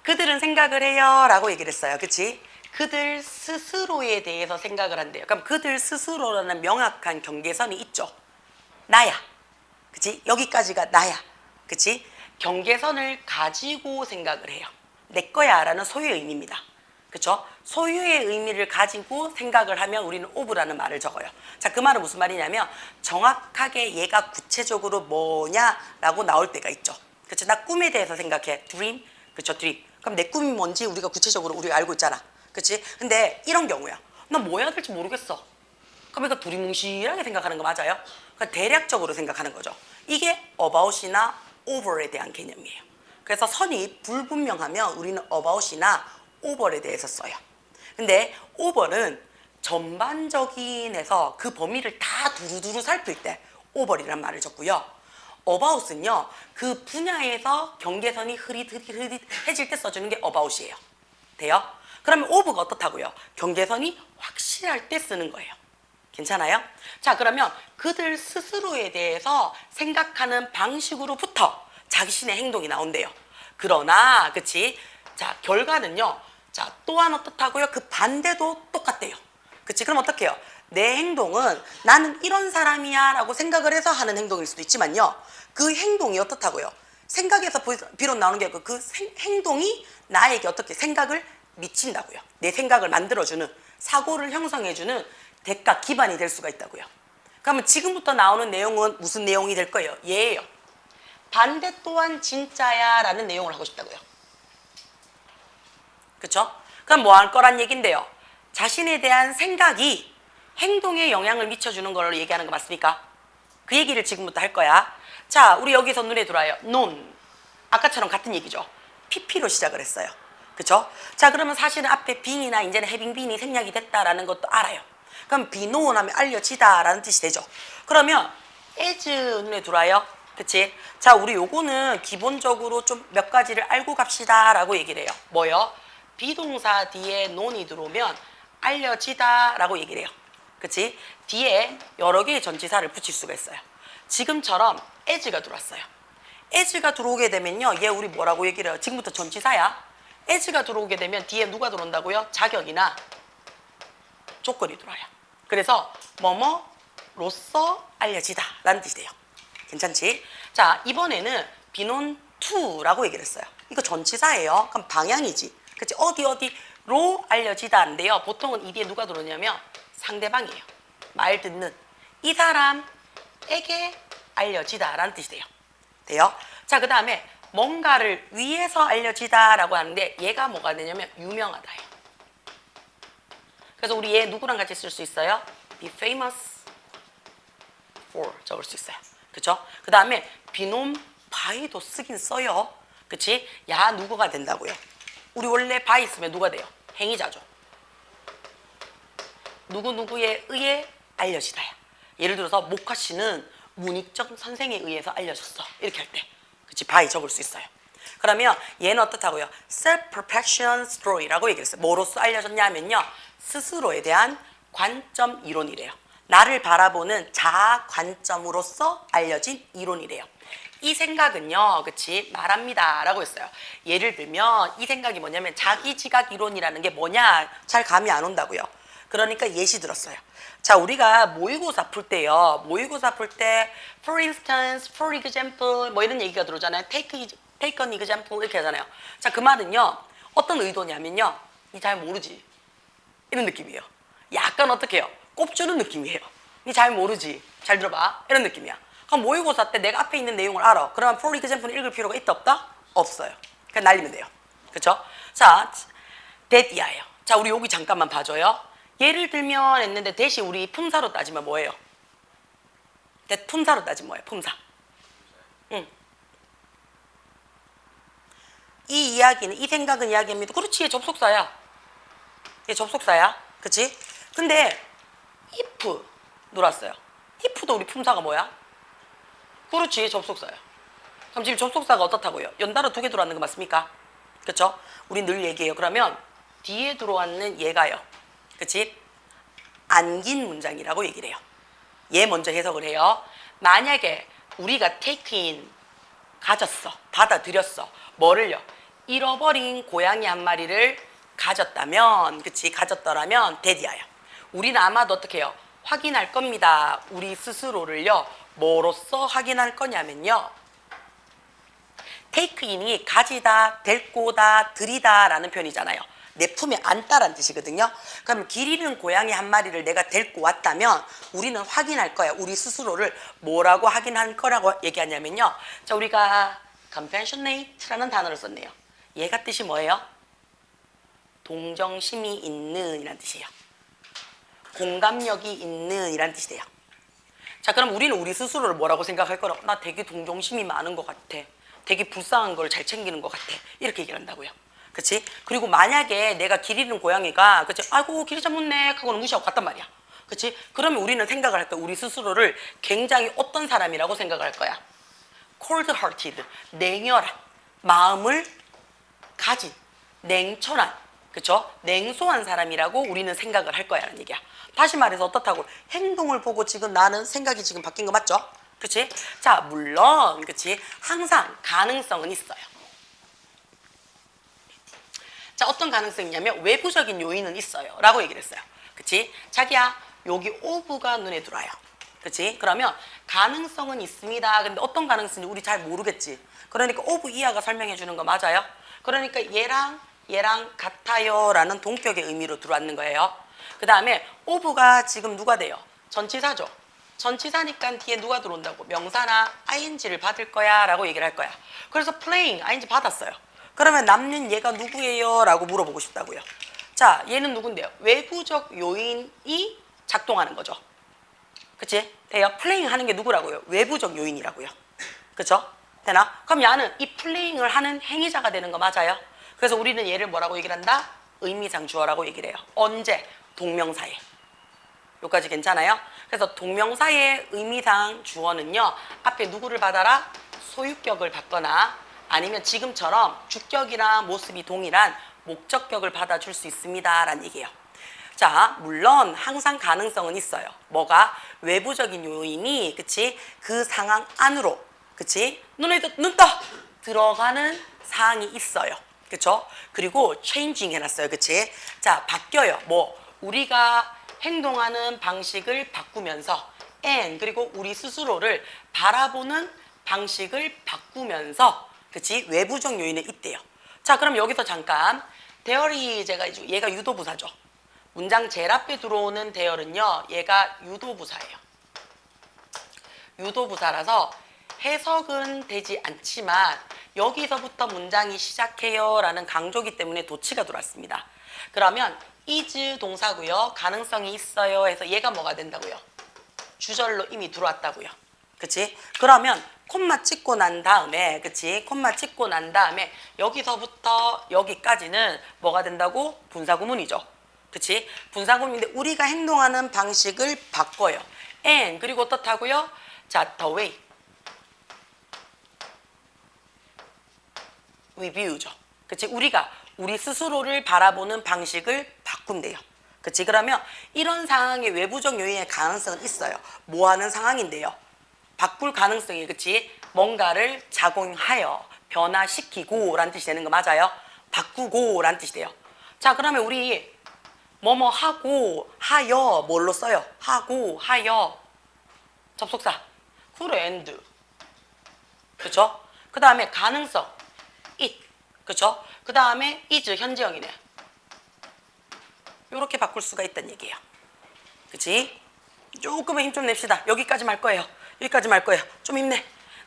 그들은 생각을 해요 라고 얘기를 했어요. 그치? 그들 스스로에 대해서 생각을 한대요. 그럼 그들 스스로라는 명확한 경계선이 있죠. 나야. 그치? 여기까지가 나야. 그치? 경계선을 가지고 생각을 해요. 내 거야 라는 소유의 의미입니다. 그쵸? 소유의 의미를 가지고 생각을 하면 우리는 of라는 말을 적어요. 자, 그 말은 무슨 말이냐면 정확하게 얘가 구체적으로 뭐냐라고 나올 때가 있죠. 그쵸? 나 꿈에 대해서 생각해. dream. 그쵸? dream. 그럼 내 꿈이 뭔지 우리가 구체적으로 우리가 알고 있잖아. 그치? 근데 이런 경우야. 나 뭐 해야 될지 모르겠어. 그럼 이거 두리뭉실하게 생각하는 거 맞아요? 그러니까 대략적으로 생각하는 거죠. 이게 about이나 over에 대한 개념이에요. 그래서 선이 불분명하면 우리는 about이나 over에 대해서 써요. 근데 over는 전반적인 해서 그 범위를 다 두루두루 살필 때 over이란 말을 적고요. about은요, 그 분야에서 경계선이 흐릿해질 때 써주는 게 about이에요. 돼요? 그러면 over가 어떻다고요? 경계선이 확실할 때 쓰는 거예요. 괜찮아요? 자, 그러면 그들 스스로에 대해서 생각하는 방식으로부터 자신의 행동이 나온대요. 그러나, 그치? 자, 결과는요. 자, 또한 어떻다고요? 그 반대도 똑같대요. 그치? 그럼 어떡해요? 내 행동은 나는 이런 사람이야 라고 생각을 해서 하는 행동일 수도 있지만요. 그 행동이 어떻다고요? 생각에서 비롯 나오는 게 아니고 그 행동이 나에게 어떻게 생각을 미친다고요. 내 생각을 만들어주는, 사고를 형성해주는 대가 기반이 될 수가 있다고요. 그러면 지금부터 나오는 내용은 무슨 내용이 될 거예요? 얘예요. 반대 또한 진짜야 라는 내용을 하고 싶다고요. 그쵸? 그럼 뭐 할 거란 얘긴데요. 자신에 대한 생각이 행동에 영향을 미쳐주는 걸 얘기하는 거 맞습니까? 그 얘기를 지금부터 할 거야. 자, 우리 여기서 눈에 들어와요. non. 아까처럼 같은 얘기죠. PP로 시작을 했어요. 그쵸? 자, 그러면 사실은 앞에 being이나 이제는 having been이 생략이 됐다라는 것도 알아요. 그럼 be known 하면 알려지다 라는 뜻이 되죠. 그러면 as 눈에 들어와요. 그치? 자, 우리 요거는 기본적으로 좀 몇 가지를 알고 갑시다 라고 얘기를 해요. 뭐요? 비동사 뒤에 known이 들어오면 알려지다 라고 얘기를 해요. 그치? 뒤에 여러 개의 전치사를 붙일 수가 있어요. 지금처럼 as가 들어왔어요. as가 들어오게 되면요. 얘 우리 뭐라고 얘기를 해요? 지금부터 전치사야. as가 들어오게 되면 뒤에 누가 들어온다고요? 자격이나 조건이 들어와요. 그래서 뭐뭐로서 알려지다 라는 뜻이 돼요. 괜찮지? 자, 이번에는 be known to라고 얘기를 했어요. 이거 전치사예요. 그럼 방향이지. 그치? 어디로 알려지다인데요. 보통은 이 뒤에 누가 들어오냐면 상대방이에요. 말 듣는 이 사람에 위에게 알려지다라는 뜻이 돼요. 돼요? 자, 그 다음에 뭔가를 위해서 알려지다라고 하는데 얘가 뭐가 되냐면 유명하다예요. 그래서 우리 얘 누구랑 같이 쓸 수 있어요? be famous for 적을 수 있어요. 그쵸? 그 다음에 비놈 by도 쓰긴 써요. 그치? 야 누구가 된다고요? 우리 원래 by 쓰면 누가 돼요? 행위자죠. 누구누구에 의해 알려지다야. 예를 들어서 모카 씨는 문익정 선생에 의해서 알려졌어. 이렇게 할 때. 그치? by 적을 수 있어요. 그러면 얘는 어떻다고요? self-perfection story라고 얘기했어요. 뭐로써 알려졌냐면요. 스스로에 대한 관점 이론이래요. 나를 바라보는 자아 관점으로서 알려진 이론이래요. 이 생각은요, 그치? 말합니다. 라고 했어요. 예를 들면 이 생각이 뭐냐면 자기 지각 이론이라는 게 뭐냐? 잘 감이 안 온다고요. 그러니까 예시 들었어요. 자, 우리가 모의고사 풀 때요. 모의고사 풀 때 for instance, for example 뭐 이런 얘기가 들어오잖아요. take an example 이렇게 하잖아요. 자, 그 말은요. 어떤 의도냐면요. 니 잘 모르지. 이런 느낌이에요. 약간 어떻게 해요? 꼽주는 느낌이에요. 니 잘 모르지. 잘 들어봐. 이런 느낌이야. 그럼 모의고사 때 내가 앞에 있는 내용을 알아. 그러면 for example는 읽을 필요가 있다 없다? 없어요. 그냥 날리면 돼요. 그쵸? 자, that 이하예요. 자, 우리 여기 잠깐만 봐줘요. 예를 들면 했는데 대신 우리 품사로 따지면 뭐예요? that 품사로 따지면 뭐예요? 품사. 응. 이 이야기는, 이 생각은 이야기입니다. 그렇지, 얘 접속사야. 얘 접속사야. 그치? 근데 if 놀았어요. if도 우리 품사가 뭐야? 그렇지, 접속사야. 그럼 지금 접속사가 어떻다고요? 연달아 두 개 들어왔는 거 맞습니까? 그쵸? 우린 늘 얘기해요. 그러면 뒤에 들어왔는 얘가요. 그치? 안긴 문장이라고 얘기를 해요. 얘 먼저 해석을 해요. 만약에 우리가 take in, 가졌어, 받아들였어. 뭐를요? 잃어버린 고양이 한 마리를 가졌다면, 그치? 가졌더라면 대디아야. 우리는 아마도 어떻게 해요? 확인할 겁니다. 우리 스스로를요. 뭐로써 확인할 거냐면요. take in이 가지다, 데리고다, 들이다 라는 표현이잖아요. 내 품에 안다라는 뜻이거든요. 그럼 길 잃은 고양이 한 마리를 내가 데리고 왔다면 우리는 확인할 거야. 우리 스스로를 뭐라고 확인할 거라고 얘기하냐면요. 자, 우리가 compassionate라는 단어를 썼네요. 얘가 뜻이 뭐예요? 동정심이 있는 이란 뜻이에요. 공감력이 있는 이란 뜻이 돼요. 자, 그럼 우리는 우리 스스로를 뭐라고 생각할 거라고? 나 되게 동정심이 많은 것 같아. 되게 불쌍한 걸 잘 챙기는 것 같아. 이렇게 얘기를 한다고요. 그치? 그리고 만약에 내가 길 잃은 고양이가, 그치? 아이고, 길이 잘못네. 하고는 무시하고 갔단 말이야. 그치? 그러면 우리는 생각을 할 거야. 우리 스스로를 굉장히 어떤 사람이라고 생각을 할 거야? cold hearted. 냉혈한. 마음을 가진. 냉철한. 그쵸? 냉소한 사람이라고 우리는 생각을 할 거야. 라는 얘기야. 다시 말해서 어떻다고? 행동을 보고 지금 나는 생각이 지금 바뀐 거 맞죠? 그치? 자, 물론, 그치? 항상 가능성은 있어요. 자, 어떤 가능성이 있냐면 외부적인 요인은 있어요. 라고 얘기를 했어요. 그치? 자기야, 여기 오브가 눈에 들어와요. 그치? 그러면 가능성은 있습니다. 근데 어떤 가능성인지 우리 잘 모르겠지. 그러니까 오브 이하가 설명해 주는 거 맞아요? 그러니까 얘랑 같아요. 라는 동격의 의미로 들어왔는 거예요. 그 다음에 오브가 지금 누가 돼요? 전치사죠. 전치사니까 뒤에 누가 들어온다고? 명사나 ing를 받을 거야 라고 얘기를 할 거야. 그래서 playing, ing 받았어요. 그러면 남는 얘가 누구예요? 라고 물어보고 싶다고요. 자, 얘는 누군데요? 외부적 요인이 작동하는 거죠. 그치? 돼요? 플레잉 하는 게 누구라고요? 외부적 요인이라고요. 그쵸? 되나? 그럼 얘는 이 플레잉을 하는 행위자가 되는 거 맞아요? 그래서 우리는 얘를 뭐라고 얘기를 한다? 의미상 주어라고 얘기를 해요. 언제? 동명사에. 여기까지 괜찮아요? 그래서 동명사의 의미상 주어는요. 앞에 누구를 받아라? 소유격을 받거나 아니면 지금처럼 주격이랑 모습이 동일한 목적격을 받아줄 수 있습니다. 라는 얘기예요. 자, 물론 항상 가능성은 있어요. 뭐가? 외부적인 요인이, 그치? 그 상황 안으로, 그치? 눈 떠! 들어가는 사항이 있어요. 그쵸? 그리고 changing 해놨어요. 그치? 자, 바뀌어요. 뭐? 우리가 행동하는 방식을 바꾸면서 and 그리고 우리 스스로를 바라보는 방식을 바꾸면서 그치? 외부적 요인이 있대요. 자, 그럼 여기서 잠깐 대열이 얘가 유도부사죠. 문장 제일 앞에 들어오는 대열은요. 얘가 유도부사예요. 유도부사라서 해석은 되지 않지만 여기서부터 문장이 시작해요 라는 강조기 때문에 도치가 들어왔습니다. 그러면 is 동사고요. 가능성이 있어요 해서 얘가 뭐가 된다고요? 주절로 이미 들어왔다고요. 그치? 그러면 콤마 찍고 난 다음에, 그치? 콤마 찍고 난 다음에 여기서부터 여기까지는 뭐가 된다고? 분사구문이죠. 그치? 분사구문인데 우리가 행동하는 방식을 바꿔요. and 그리고 어떻다고요? 자, the way we view죠. 그치? 우리가 우리 스스로를 바라보는 방식을 바꾼대요. 그치? 그러면 이런 상황의 외부적 요인의 가능성은 있어요. 뭐 하는 상황인데요? 바꿀 가능성이, 그치? 뭔가를 작용하여 변화시키고 라는 뜻이 되는 거 맞아요? 바꾸고 라는 뜻이 돼요. 자, 그러면 우리 뭐뭐 하고 하여 뭘로 써요? 하고 하여 접속사 그래 and 그쵸? 그 다음에 가능성 it 그쵸? 그 다음에 is 현재형이네. 요렇게 바꿀 수가 있다는 얘기예요. 그치? 조금은 힘 좀 냅시다. 여기까지 말 거예요. 여기까지 말 거예요. 좀 힘내.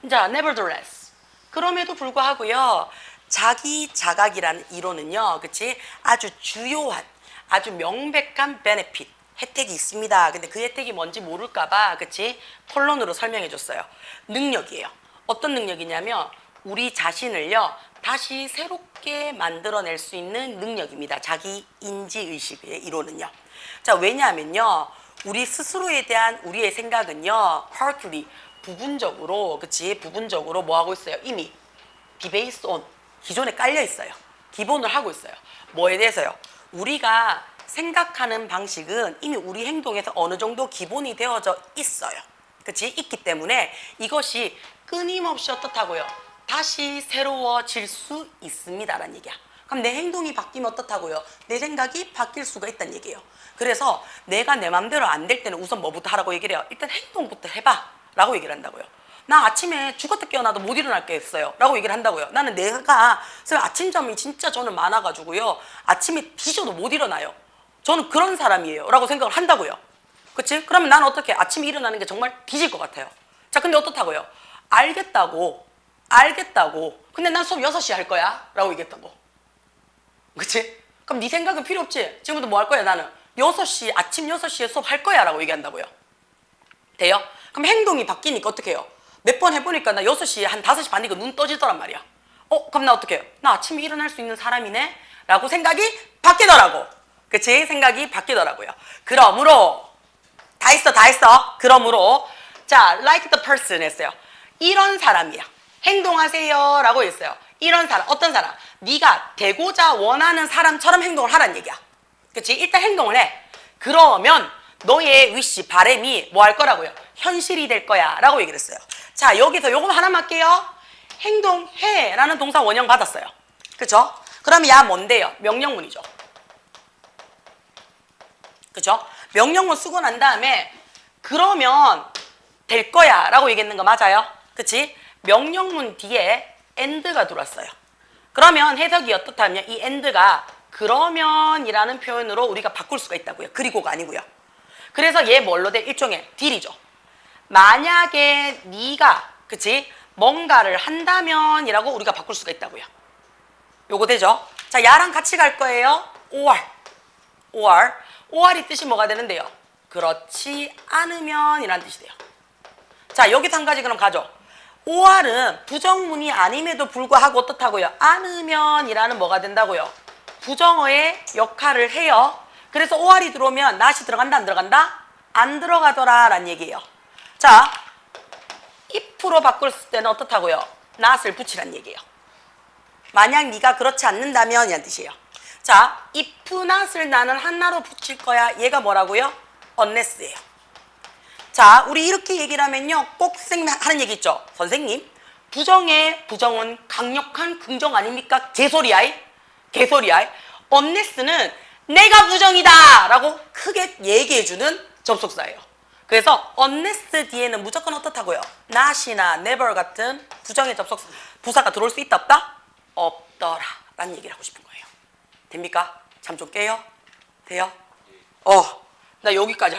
자, nevertheless. 그럼에도 불구하고요. 자기 자각이라는 이론은요. 그치? 아주 주요한, 아주 명백한 베네핏, 혜택이 있습니다. 근데 그 혜택이 뭔지 모를까봐, 그치? 콜론으로 설명해 줬어요. 능력이에요. 어떤 능력이냐면, 우리 자신을요, 다시 새롭게 만들어낼 수 있는 능력입니다. 자기 인지의식의 이론은요. 자, 왜냐하면요. 우리 스스로에 대한 우리의 생각은요, partly, 부분적으로, 그치? 부분적으로 뭐 하고 있어요? 이미 be based on, 기존에 깔려 있어요. 기본을 하고 있어요. 뭐에 대해서요? 우리가 생각하는 방식은 이미 우리 행동에서 어느 정도 기본이 되어져 있어요. 그치? 있기 때문에 이것이 끊임없이 어떻다고요? 다시 새로워질 수 있습니다라는 얘기야. 그럼 내 행동이 바뀌면 어떻다고요? 내 생각이 바뀔 수가 있다는 얘기예요. 그래서 내가 내 맘대로 안 될 때는 우선 뭐부터 하라고 얘기를 해요? 일단 행동부터 해봐 라고 얘기를 한다고요. 나 아침에 죽었다 깨어나도 못 일어날 게 있어요 라고 얘기를 한다고요. 나는 내가 아침잠이 진짜 저는 많아가지고요. 아침에 뒤져도 못 일어나요. 저는 그런 사람이에요 라고 생각을 한다고요. 그치? 그러면 나는 어떻게 아침에 일어나는 게 정말 뒤질 것 같아요. 자, 근데 어떻다고요? 알겠다고. 근데 난 수업 6시에 할 거야 라고 얘기했다고. 그치? 그럼 네 생각은 필요 없지? 지금부터 뭐 할 거야? 나는 6시, 아침 6시에 수업 할 거야 라고 얘기한다고요. 돼요? 그럼 행동이 바뀌니까 어떻게 해요? 몇 번 해보니까 나 6시에 한 5시 반이니까 눈 떠지더란 말이야. 그럼 나 어떻게 해요? 나 아침에 일어날 수 있는 사람이네? 라고 생각이 바뀌더라고. 그치? 생각이 바뀌더라고요. 그러므로 다 했어. 그러므로 자, like the person 했어요. 이런 사람이야. 행동하세요 라고 했어요. 이런 사람, 어떤 사람? 네가 되고자 원하는 사람처럼 행동을 하라는 얘기야. 그치? 일단 행동을 해. 그러면 너의 위시, 바람이 뭐 할 거라고요? 현실이 될 거야 라고 얘기를 했어요. 자, 여기서 요거 하나만 할게요. 행동해 라는 동사 원형 받았어요. 그쵸? 그럼 야 뭔데요? 명령문이죠. 그쵸? 명령문 쓰고 난 다음에 그러면 될 거야 라고 얘기했는 거 맞아요? 그치? 명령문 뒤에 and가 들어왔어요. 그러면 해석이 어떻다면 이 and가 그러면이라는 표현으로 우리가 바꿀 수가 있다고요. 그리고가 아니고요. 그래서 얘 뭘로 돼? 일종의 딜이죠. 만약에 네가 그치? 뭔가를 한다면 이라고 우리가 바꿀 수가 있다고요. 요거 되죠? 자, 야랑 같이 갈 거예요. OR이 뜻이 뭐가 되는데요? 그렇지 않으면 이라는 뜻이 돼요. 자, 여기서 한 가지 그럼 가죠. OR은 부정문이 아님에도 불구하고 어떻다고요? 않으면 이라는 뭐가 된다고요? 부정어의 역할을 해요. 그래서 OR이 들어오면 not이 들어간다 안 들어간다? 안 들어가더라 라는 얘기예요. 자, if로 바꿀 때는 어떻다고요? not을 붙이라는 얘기예요. 만약 네가 그렇지 않는다면 이란 뜻이에요. 자, if not을 나는 하나로 붙일 거야. 얘가 뭐라고요? unless예요. 자, 우리 이렇게 얘기를 하면요. 꼭 하는 얘기 있죠. 선생님, 부정은 강력한 긍정 아닙니까? 개소리야. unless는 내가 부정이다 라고 크게 얘기해주는 접속사예요. 그래서 unless 뒤에는 무조건 어떻다고요? not이나 never 같은 부정의 접속사, 부사가 들어올 수 있다 없다? 없더라 라는 얘기를 하고 싶은 거예요. 됩니까? 잠 좀 깨요? 돼요? 나 여기까지